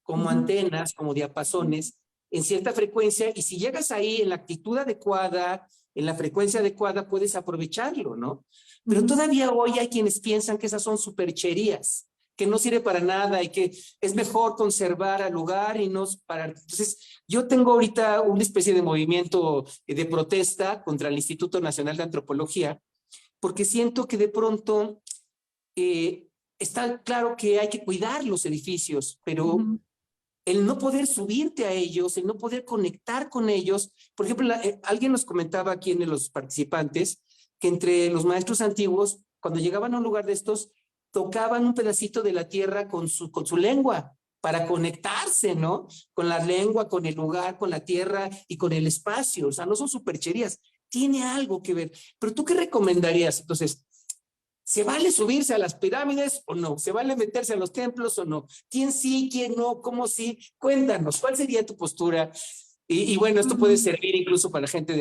como antenas, como diapasones, en cierta frecuencia, y si llegas ahí en la actitud adecuada, en la frecuencia adecuada, puedes aprovecharlo, ¿no? Pero todavía hoy hay quienes piensan que esas son supercherías, que no sirve para nada y que es mejor conservar al lugar y no para... Entonces, yo tengo ahorita una especie de movimiento de protesta contra el Instituto Nacional de Antropología, porque siento que de pronto está claro que hay que cuidar los edificios, pero el no poder subirte a ellos, el no poder conectar con ellos. Por ejemplo, alguien nos comentaba aquí en los participantes que entre los maestros antiguos, cuando llegaban a un lugar de estos, tocaban un pedacito de la tierra con su lengua para conectarse, ¿no? Con la lengua, con el lugar, con la tierra y con el espacio. O sea, no son supercherías, tiene algo que ver. Pero ¿tú qué recomendarías? Entonces, ¿se vale subirse a las pirámides o no? ¿Se vale meterse a los templos o no? ¿Quién sí, quién no? ¿Cómo sí? Cuéntanos, ¿cuál sería tu postura? Y bueno, esto puede servir incluso para gente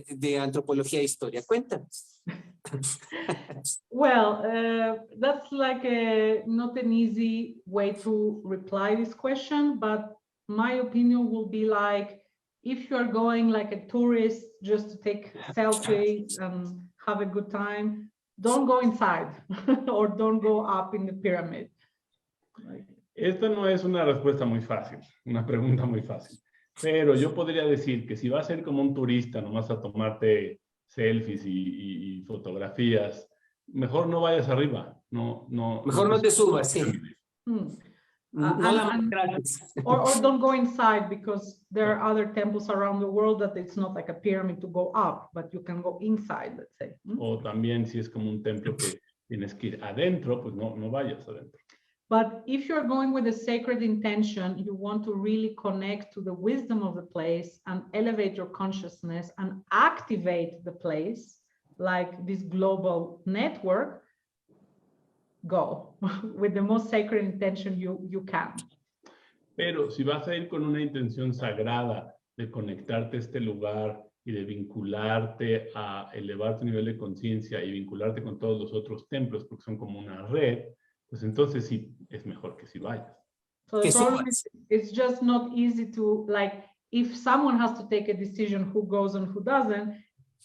de antropología e historia. Cuéntanos. Well, that's like not an easy way to reply this question, but my opinion will be like, if you are going like a tourist just to take selfies and have a good time, don't go inside or don't go up in the pyramid. Esta no es una respuesta muy fácil, una pregunta muy fácil. Pero yo podría decir que si vas a ir como un turista, nomás a tomarte selfies y fotografías, mejor no vayas arriba. Mejor no te subas, sí. Or don't go inside, because there are other temples around the world that it's not like a pyramid to go up, but you can go inside, let's say. O también si es como un templo que tienes que ir adentro, pues no vayas adentro. But if you're going with a sacred intention, you want to really connect to the wisdom of the place and elevate your consciousness and activate the place, like this global network, go with the most sacred intention you can. Pero si vas a ir con una intención sagrada de conectarte a este lugar y de vincularte a elevar tu nivel de conciencia y vincularte con todos los otros templos, porque son como una red, pues entonces sí es mejor que si vayas. So the problem is, it's just not easy to, like, if someone has to take a decision who goes and who doesn't,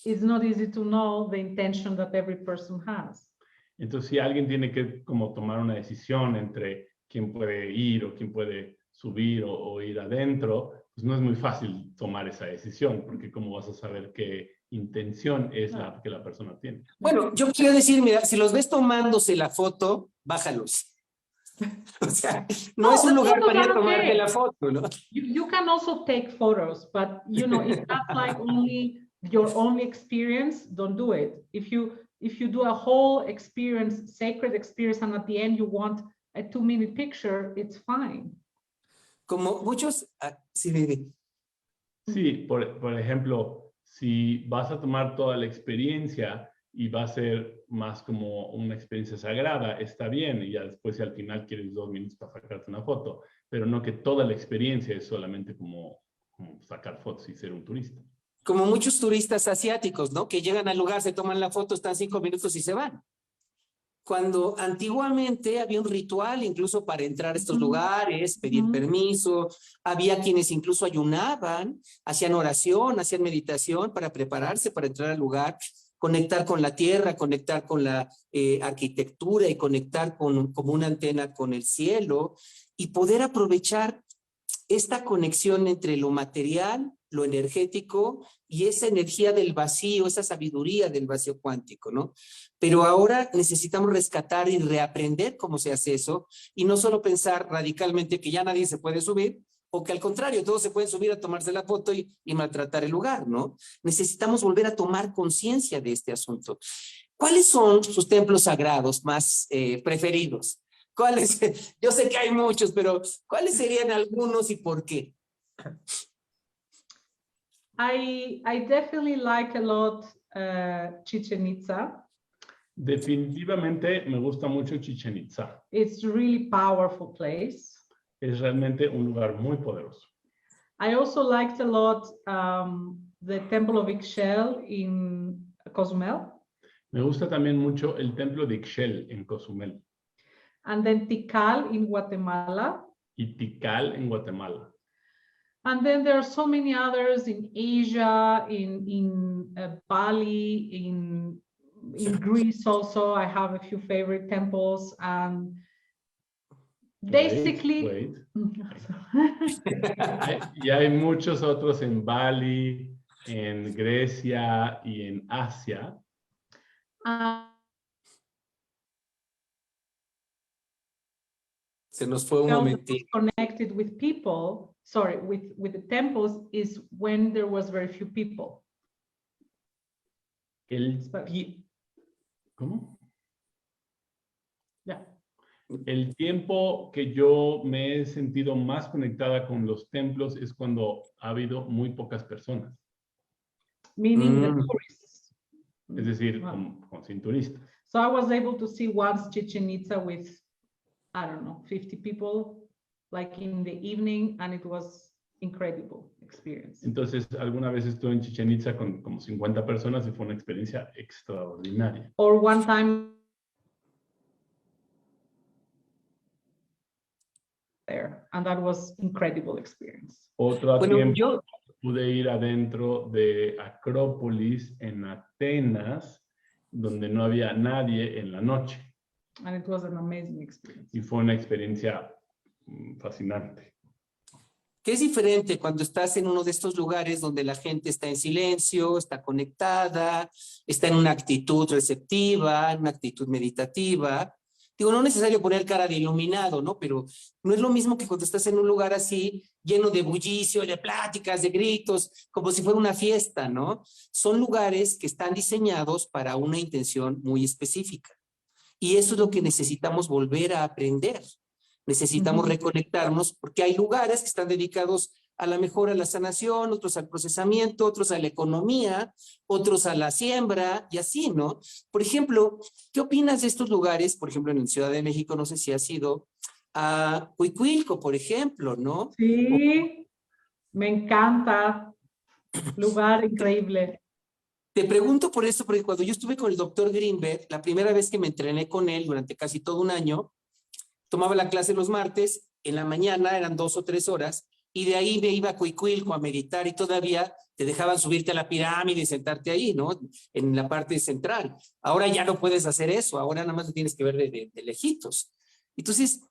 it's not easy to know the intention that every person has. Entonces, si alguien tiene que como tomar una decisión entre quién puede ir o quién puede subir o ir adentro, pues no es muy fácil tomar esa decisión, porque cómo vas a saber qué intención es la que la persona tiene. Bueno, yo quiero decir, mira, si los ves tomándose la foto, bájalos. O sea, no es un lugar para ir a tomarte la foto, ¿no? You can also take photos, but you know, if that's like only your only experience, don't do it. If you do a whole experience, sacred experience, and at the end you want a 2-minute picture, it's fine. Como muchos, sí, Vivi. Sí, por ejemplo, si vas a tomar toda la experiencia y va a ser más como una experiencia sagrada, está bien, y ya después si al final quieres 2 minutos para sacarte una foto, pero no que toda la experiencia es solamente como sacar fotos y ser un turista. Como muchos turistas asiáticos, ¿no? Que llegan al lugar, se toman la foto, están 5 minutos y se van. Cuando antiguamente había un ritual incluso para entrar a estos lugares, pedir permiso, había quienes incluso ayunaban, hacían oración, hacían meditación para prepararse para entrar al lugar, conectar con la tierra, conectar con la arquitectura y conectar como una antena con el cielo y poder aprovechar esta conexión entre lo material, lo energético y esa energía del vacío, esa sabiduría del vacío cuántico, ¿no? Pero ahora necesitamos rescatar y reaprender cómo se hace eso y no solo pensar radicalmente que ya nadie se puede subir o que al contrario, todos se pueden subir a tomarse la foto y maltratar el lugar, ¿no? Necesitamos volver a tomar conciencia de este asunto. ¿cuáles son sus templos sagrados más preferidos? ¿Cuáles? Yo sé que hay muchos, pero ¿cuáles serían algunos y por qué? I definitely like a lot Chichen Itza. Definitivamente me gusta mucho Chichén Itzá. It's a really powerful place. Es realmente un lugar muy poderoso. I also liked a lot the Temple of Ixchel in Cozumel. Me gusta también mucho el templo de Ixchel en Cozumel And then Tikal in Guatemala. y Tikal en Guatemala. And then there are so many others in Asia, in Bali, in Greece also. I have a few favorite temples, and basically. Wait. Y hay muchos otros en Bali, en Grecia y en Asia. Se nos fue un momentito. Connected with people, sorry, with the temples is when there was very few people. ¿Cómo? Yeah. El tiempo que yo me he sentido más conectada con los templos es cuando ha habido muy pocas personas. Meaning the tourists. Es decir, Wow. sin turistas. So I was able to see once Chichen Itza with, I don't know, 50 people, like in the evening, and it was incredible experience. Entonces, alguna vez estuve en Chichén Itzá con como 50 personas y fue una experiencia extraordinaria. Or one time there, and that was incredible experience. Otro Bueno, tiempo pude ir adentro de Acrópolis en Atenas, donde no había nadie en la noche. And it was an amazing experience. Y fue una experiencia fascinante. ¿Qué es diferente cuando estás en uno de estos lugares donde la gente está en silencio, está conectada, está en una actitud receptiva, en una actitud meditativa? Digo, no es necesario poner cara de iluminado, ¿no? Pero no es lo mismo que cuando estás en un lugar así, lleno de bullicio, de pláticas, de gritos, como si fuera una fiesta, ¿no? Son lugares que están diseñados para una intención muy específica. Y eso es lo que necesitamos volver a aprender. Necesitamos reconectarnos porque hay lugares que están dedicados a la mejora, a la sanación, otros al procesamiento, otros a la economía, otros a la siembra y así, ¿no? Por ejemplo, ¿qué opinas de estos lugares? Por ejemplo, en Ciudad de México, no sé si has ido a Cuicuilco, por ejemplo, ¿no? Sí, me encanta. Lugar increíble. Te pregunto por eso, porque cuando yo estuve con el doctor Greenberg, la primera vez que me entrené con él durante casi todo un año, tomaba la clase los martes, en la mañana eran 2 o 3 horas, y de ahí me iba a Cuicuilco a meditar y todavía te dejaban subirte a la pirámide y sentarte ahí, ¿no? En la parte central. Ahora ya no puedes hacer eso, ahora nada más lo tienes que ver de lejitos. Entonces,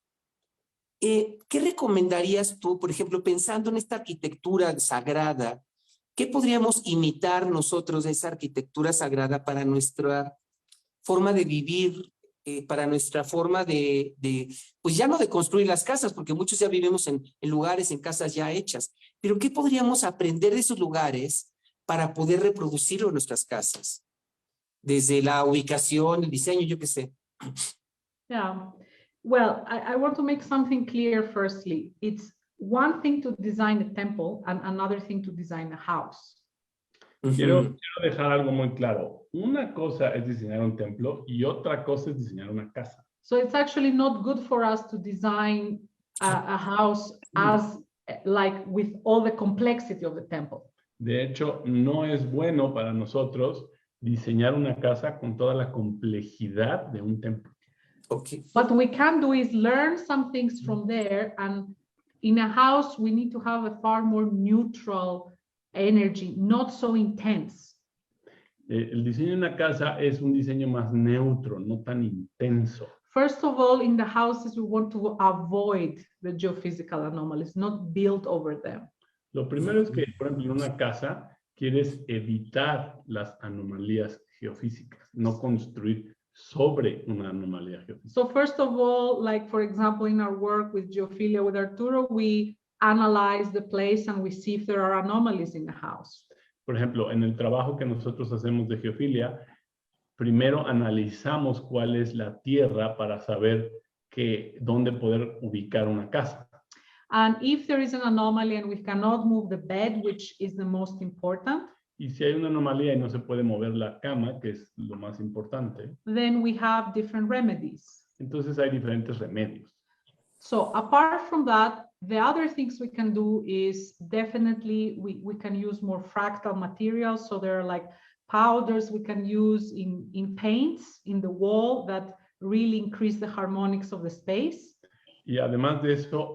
¿qué recomendarías tú, por ejemplo, pensando en esta arquitectura sagrada? ¿Qué podríamos imitar nosotros de esa arquitectura sagrada para nuestra forma de vivir, para nuestra forma pues ya no de construir las casas, porque muchos ya vivimos en lugares, en casas ya hechas, pero ¿qué podríamos aprender de esos lugares para poder reproducirlo en nuestras casas? Desde la ubicación, el diseño, yo qué sé. Yeah, well, I want to make something clear firstly. It's one thing to design a temple and another thing to design a house. Quiero dejar algo muy claro. Una cosa es diseñar un templo y otra cosa es diseñar una casa. So it's actually not good for us to design a house as like with all the complexity of the temple. De hecho, no es bueno para nosotros diseñar una casa con toda la complejidad de un templo. Okay. What we can do is learn some things from there, and in a house we need to have a far more neutral energy, not so intense. El diseño de una casa es un diseño más neutro, no tan intenso. First of all, in the houses, we want to avoid the geophysical anomalies, not build over them. Lo primero es que, por ejemplo, en una casa quieres evitar las anomalías geofísicas, no construir sobre una anomalía geofísica. So first of all, like for example, in our work with geophilia with Arturo, we analyze the place and we see if there are anomalies in the house. Por ejemplo, en el trabajo que nosotros hacemos de geofilia, primero analizamos cuál es la tierra para saber dónde poder ubicar una casa. And if there is an anomaly and we cannot move the bed, which is the most important, Y si hay una anomalía y no se puede mover la cama, que es lo más importante, then we have different remedies. entonces hay diferentes remedios. So apart from that, the other things we can do is definitely we can use more fractal materials. So there are like powders we can use in paints in the wall that really increase the harmonics of the space. Y además de eso,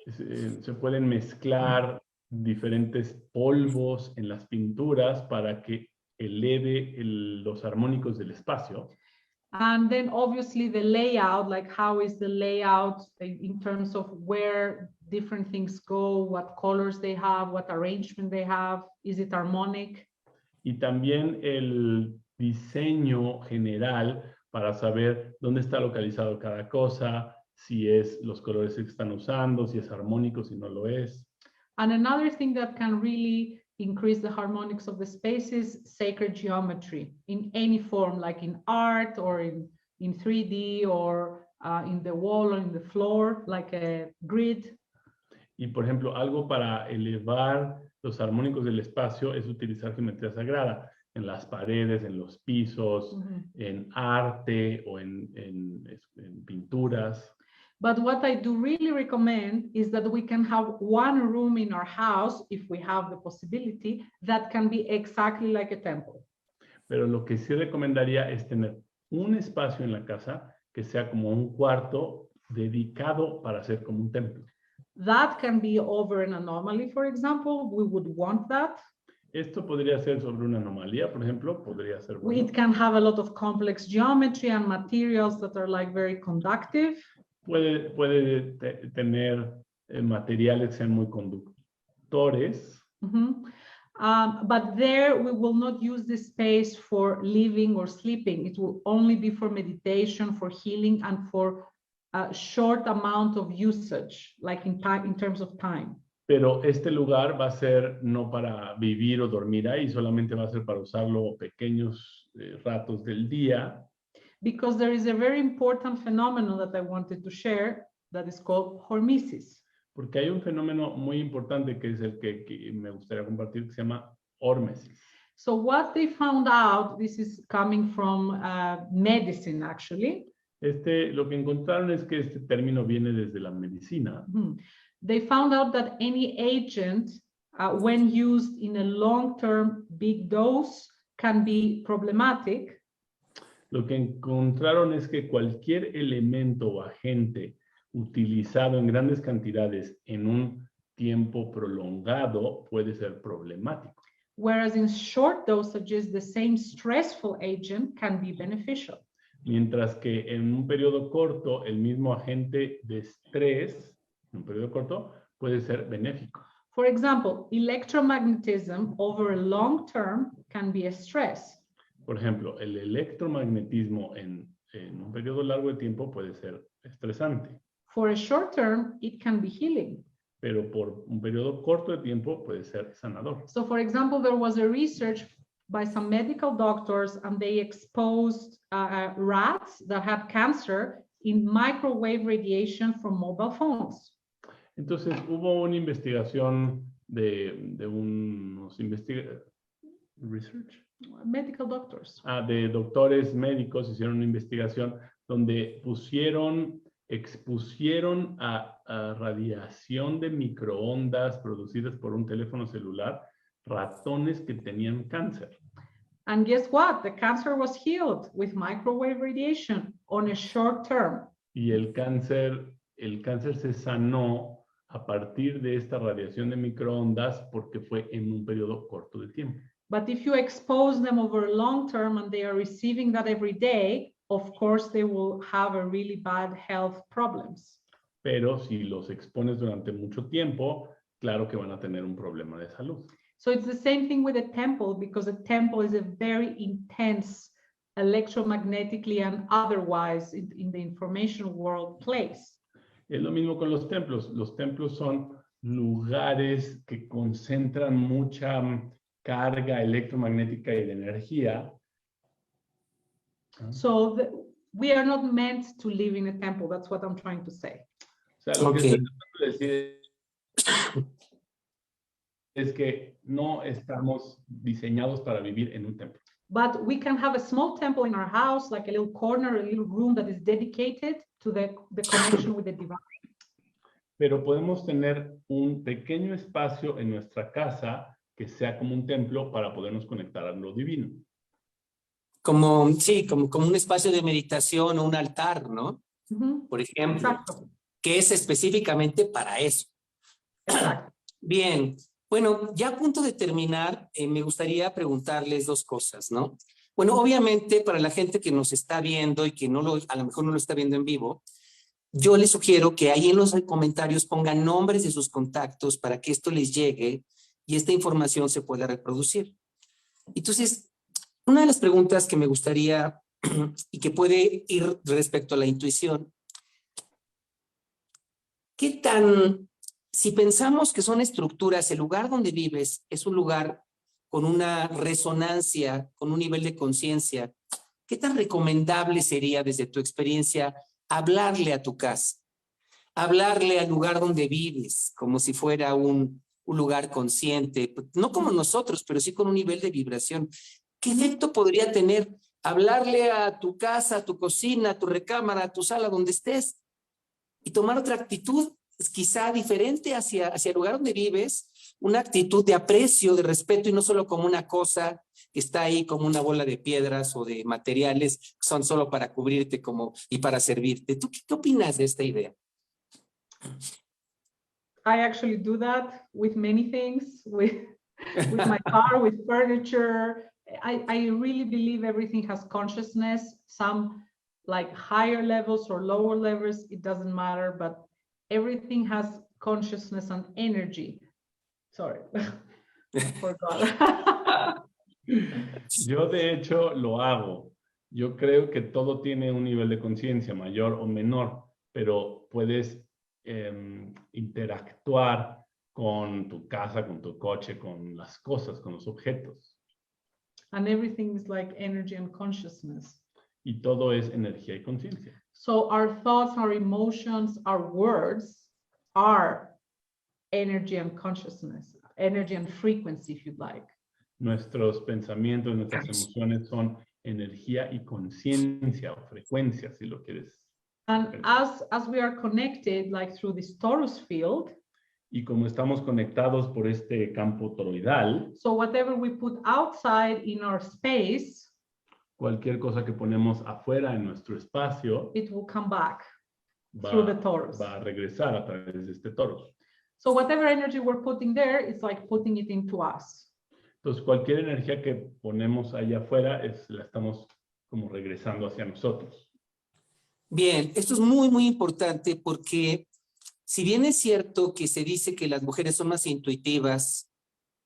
se pueden mezclar diferentes polvos en las pinturas para que eleve los armónicos del espacio. And then obviously the layout, like how is the layout in terms of where different things go, what colors they have, what arrangement they have, is it harmonic? Y también el diseño general para saber dónde está localizado cada cosa, si es los colores que están usando, si es armónico, si no lo es. And another thing that can really increase the harmonics of the space is sacred geometry in any form, like in art or in 3D or in the wall or in the floor, like a grid. Y por ejemplo, algo para elevar los armónicos del espacio es utilizar geometría sagrada en las paredes, en los pisos, en arte o en pinturas. But what I do really recommend is that we can have one room in our house, if we have the possibility, that can be exactly like a temple. Pero lo que sí recomendaría es tener un espacio en la casa que sea como un cuarto dedicado para ser como un templo. That can be over an anomaly, for example. We would want that. Esto podría ser sobre una anomalía, por ejemplo, podría ser bueno. It can have a lot of complex geometry and materials that are like very conductive. Puede tener materiales que sean muy conductores. But there we will not use this space for living or sleeping. It will only be for meditation, for healing, and for a short amount of usage, like in terms of time. Pero este lugar va a ser no para vivir o dormir ahí, solamente va a ser para usarlo pequeños ratos del día. Because there is a very important phenomenon that I wanted to share that is called hormesis. Porque hay un fenómeno muy importante que es el que me gustaría compartir, que se llama hormesis. So what they found out, this is coming from medicine actually. Lo que encontraron es que este término viene desde la medicina. They found out that any agent, when used in a long-term big dose, can be problematic. Lo que encontraron es que cualquier elemento o agente utilizado en grandes cantidades en un tiempo prolongado puede ser problemático. Whereas in short dosages, the same stressful agent can be beneficial. Mientras que en un periodo corto, el mismo agente de estrés, en un periodo corto, puede ser benéfico. For example, electromagnetism over a long term can be a stress. Por ejemplo, el electromagnetismo en un periodo largo de tiempo puede ser estresante. For a short term, it can be healing. Pero por un periodo corto de tiempo puede ser sanador. So for example, there was a research by some medical doctors and they exposed rats that had cancer in microwave radiation from mobile phones. Entonces hubo una investigación de unos research. Medical doctors. De doctores médicos hicieron una investigación donde expusieron a radiación de microondas producidas por un teléfono celular ratones que tenían cáncer. And guess what? The cancer was healed with microwave radiation on a short term. Y el cáncer se sanó a partir de esta radiación de microondas porque fue en un periodo corto de tiempo. But if you expose them over a long term and they are receiving that every day, of course, they will have a really bad health problems. Pero si los expones durante mucho tiempo, claro que van a tener un problema de salud. So it's the same thing with a temple, because a temple is a very intense electromagnetically and otherwise in the information world place. Es lo mismo con los templos. Los templos son lugares que concentran mucha carga electromagnética y de energía. So we are not meant to live in a temple. That's what I'm trying to say. O sea, lo que Ok. estoy tratando de decir es que no estamos diseñados para vivir en un templo. But we can have a small temple in our house, like a little corner, a little room that is dedicated to the connection with the divine. Pero podemos tener un pequeño espacio en nuestra casa que sea como un templo para podernos conectar a lo divino. Como, sí, como un espacio de meditación o un altar, ¿no? Mhm. Por ejemplo, Exacto. que es específicamente para eso. Exacto. Bien, bueno, ya a punto de terminar, me gustaría preguntarles dos cosas, ¿no? Bueno, obviamente para la gente que nos está viendo y que a lo mejor no lo está viendo en vivo, yo les sugiero que ahí en los comentarios pongan nombres de sus contactos para que esto les llegue y esta información se pueda reproducir. Entonces, una de las preguntas que me gustaría y que puede ir respecto a la intuición, si pensamos que son estructuras, el lugar donde vives es un lugar con una resonancia, con un nivel de conciencia, ¿qué tan recomendable sería desde tu experiencia hablarle a tu casa? Hablarle al lugar donde vives, como si fuera un lugar consciente, no como nosotros, pero sí con un nivel de vibración. ¿Qué efecto podría tener hablarle a tu casa, a tu cocina, a tu recámara, a tu sala, donde estés, y tomar otra actitud, quizá diferente hacia el lugar donde vives, una actitud de aprecio, de respeto, y no solo como una cosa que está ahí como una bola de piedras o de materiales que son solo para cubrirte y para servirte? ¿Tú qué opinas de esta idea? I actually do that with many things, with my car, with furniture. I really believe everything has consciousness, some like higher levels or lower levels, it doesn't matter, but everything has consciousness and energy. Sorry, I forgot. Yo de hecho lo hago. Yo creo que todo tiene un nivel de conciencia mayor o menor, pero puedes interactuar con tu casa, con tu coche, con las cosas, con los objetos. And everything is like energy and consciousness. Y todo es energía y conciencia. So our thoughts, our emotions, our words are energy and consciousness, energy and frequency, if you'd like. Nuestros pensamientos, nuestras emociones son energía y conciencia o frecuencia, si lo quieres. And as we are connected, like through this torus field, y como estamos conectados por este campo toroidal, so whatever we put outside in our space, cualquier cosa que ponemos afuera en nuestro espacio, it will come back through the torus. va a regresar a través de este toros. So whatever energy we're putting there, it's like putting it into us. Entonces, cualquier energía que ponemos allá afuera la estamos como regresando hacia nosotros. Bien, esto es muy, muy importante porque si bien es cierto que se dice que las mujeres son más intuitivas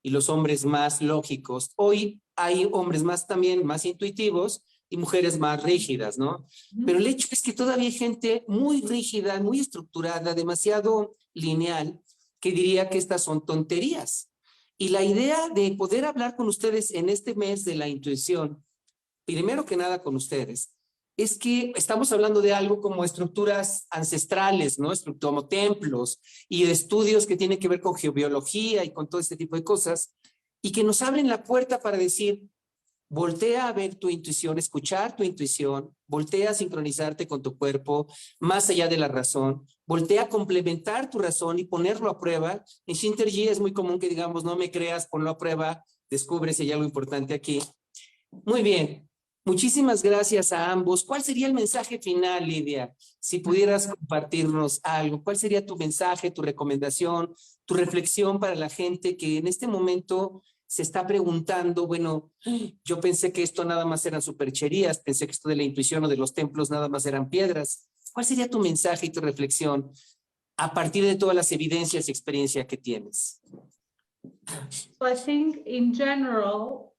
y los hombres más lógicos, hoy hay hombres también más intuitivos y mujeres más rígidas, ¿no? Pero el hecho es que todavía hay gente muy rígida, muy estructurada, demasiado lineal, que diría que estas son tonterías. Y la idea de poder hablar con ustedes en este mes de la intuición, primero que nada con ustedes, es que estamos hablando de algo como estructuras ancestrales, ¿no? Como templos y de estudios que tienen que ver con geobiología y con todo este tipo de cosas, y que nos abren la puerta para decir, voltea a ver tu intuición, escuchar tu intuición, voltea a sincronizarte con tu cuerpo, más allá de la razón, voltea a complementar tu razón y ponerlo a prueba. En Shinterji es muy común que digamos, no me creas, ponlo a prueba, descubre si hay algo importante aquí. Muy bien. Muchísimas gracias a ambos. ¿Cuál sería el mensaje final, Lidia? Si pudieras compartirnos algo, ¿cuál sería tu mensaje, tu recomendación, tu reflexión para la gente que en este momento se está preguntando, bueno, yo pensé que esto nada más eran supercherías, pensé que esto de la intuición o de los templos nada más eran piedras? ¿Cuál sería tu mensaje y tu reflexión a partir de todas las evidencias y experiencia que tienes? So I think in general,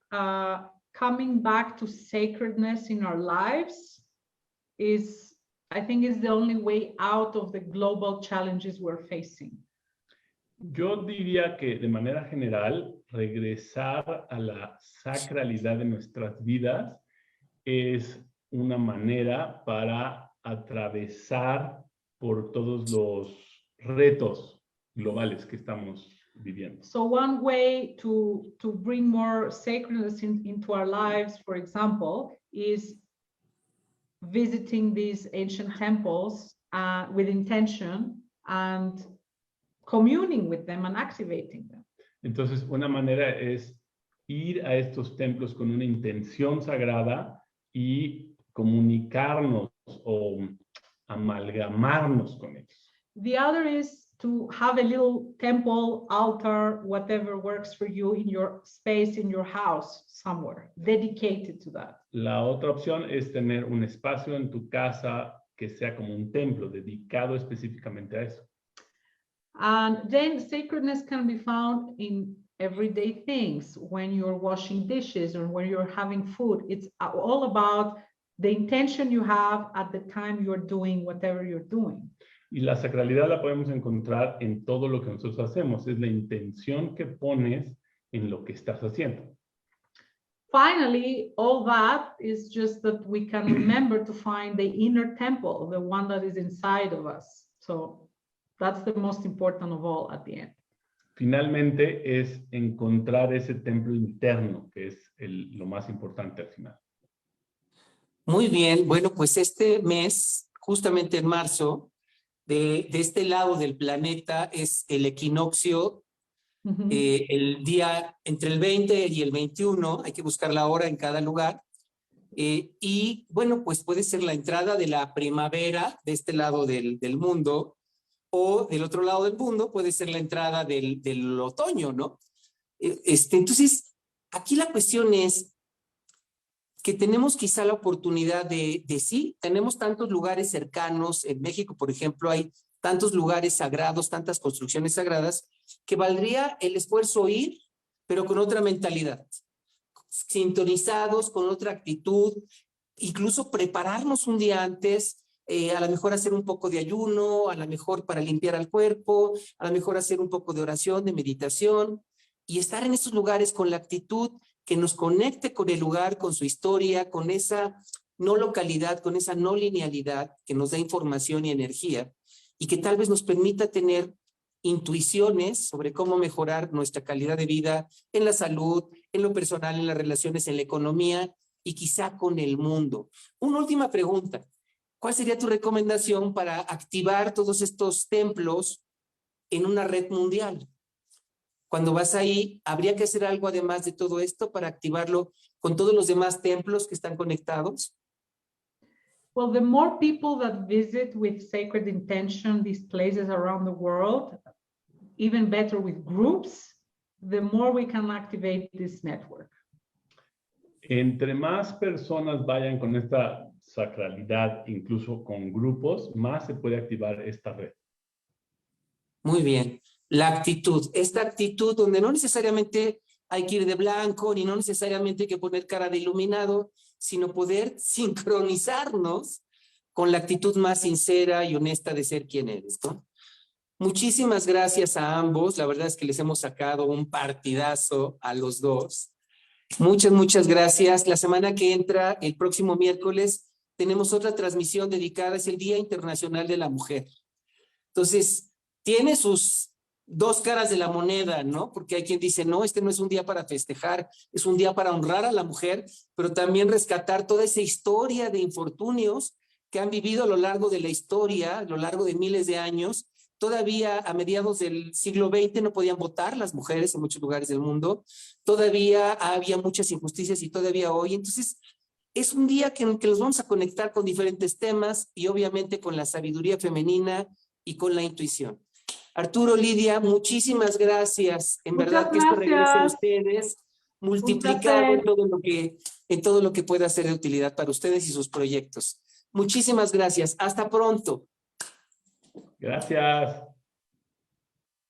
coming back to sacredness in our lives I think is the only way out of the global challenges we're facing. Yo diría que de manera general, regresar a la sacralidad de nuestras vidas es una manera para atravesar por todos los retos globales que estamos viviendo. So one way to bring more sacredness into our lives, for example, is visiting these ancient temples with intention and communing with them and activating them. Entonces, una manera es ir a estos templos con una intención sagrada y comunicarnos o amalgamarnos con ellos. The other is to have a little temple, altar, whatever works for you in your space, in your house, somewhere, dedicated to that. La otra opción es tener un espacio en tu casa que sea como un templo dedicado específicamente a eso. And then sacredness can be found in everyday things. When you're washing dishes or when you're having food, it's all about the intention you have at the time you're doing whatever you're doing. Y la sacralidad la podemos encontrar en todo lo que nosotros hacemos. Es la intención que pones en lo que estás haciendo. Finally, all that is just that we can remember to find the inner temple, the one that is inside of us. So that's the most important of all at the end. Finalmente es encontrar ese templo interno, que es lo más importante al final. Muy bien, bueno, pues este mes, justamente en marzo, de este lado del planeta es el equinoccio, el día entre el 20 y el 21, hay que buscar la hora en cada lugar, y bueno, pues puede ser la entrada de la primavera de este lado del mundo, o del otro lado del mundo puede ser la entrada del otoño, ¿no? Entonces, aquí la cuestión es que tenemos quizá la oportunidad de sí, tenemos tantos lugares cercanos, en México, por ejemplo, hay tantos lugares sagrados, tantas construcciones sagradas, que valdría el esfuerzo ir, pero con otra mentalidad, sintonizados, con otra actitud, incluso prepararnos un día antes, a lo mejor hacer un poco de ayuno, a lo mejor para limpiar al cuerpo, a lo mejor hacer un poco de oración, de meditación, y estar en esos lugares con la actitud que nos conecte con el lugar, con su historia, con esa no localidad, con esa no linealidad que nos da información y energía, y que tal vez nos permita tener intuiciones sobre cómo mejorar nuestra calidad de vida en la salud, en lo personal, en las relaciones, en la economía y quizá con el mundo. Una última pregunta. ¿Cuál sería tu recomendación para activar todos estos templos en una red mundial? Cuando vas ahí, ¿habría que hacer algo además de todo esto para activarlo con todos los demás templos que están conectados? Well, the more people that visit with sacred intention these places around the world, even better with groups, the more we can activate this network. Entre más personas vayan con esta sacralidad, incluso con grupos, más se puede activar esta red. Muy bien. La actitud, esta actitud donde no necesariamente hay que ir de blanco, ni no necesariamente hay que poner cara de iluminado, sino poder sincronizarnos con la actitud más sincera y honesta de ser quien eres, ¿no? Muchísimas gracias a ambos. La verdad es que les hemos sacado un partidazo a los dos. Muchas gracias. La semana que entra, el próximo miércoles, tenemos otra transmisión dedicada, es el Día Internacional de la Mujer. Entonces, tiene sus dos caras de la moneda, ¿no? Porque hay quien dice, no, este no es un día para festejar, es un día para honrar a la mujer, pero también rescatar toda esa historia de infortunios que han vivido a lo largo de la historia, a lo largo de miles de años. Todavía a mediados del siglo XX no podían votar las mujeres en muchos lugares del mundo. Todavía había muchas injusticias y todavía hoy. Entonces, es un día que los vamos a conectar con diferentes temas y obviamente con la sabiduría femenina y con la intuición. Arturo, Lidia, muchísimas gracias. En verdad que esto regrese a ustedes multiplicado en todo lo que pueda ser de utilidad para ustedes y sus proyectos. Muchísimas gracias. Hasta pronto. Gracias.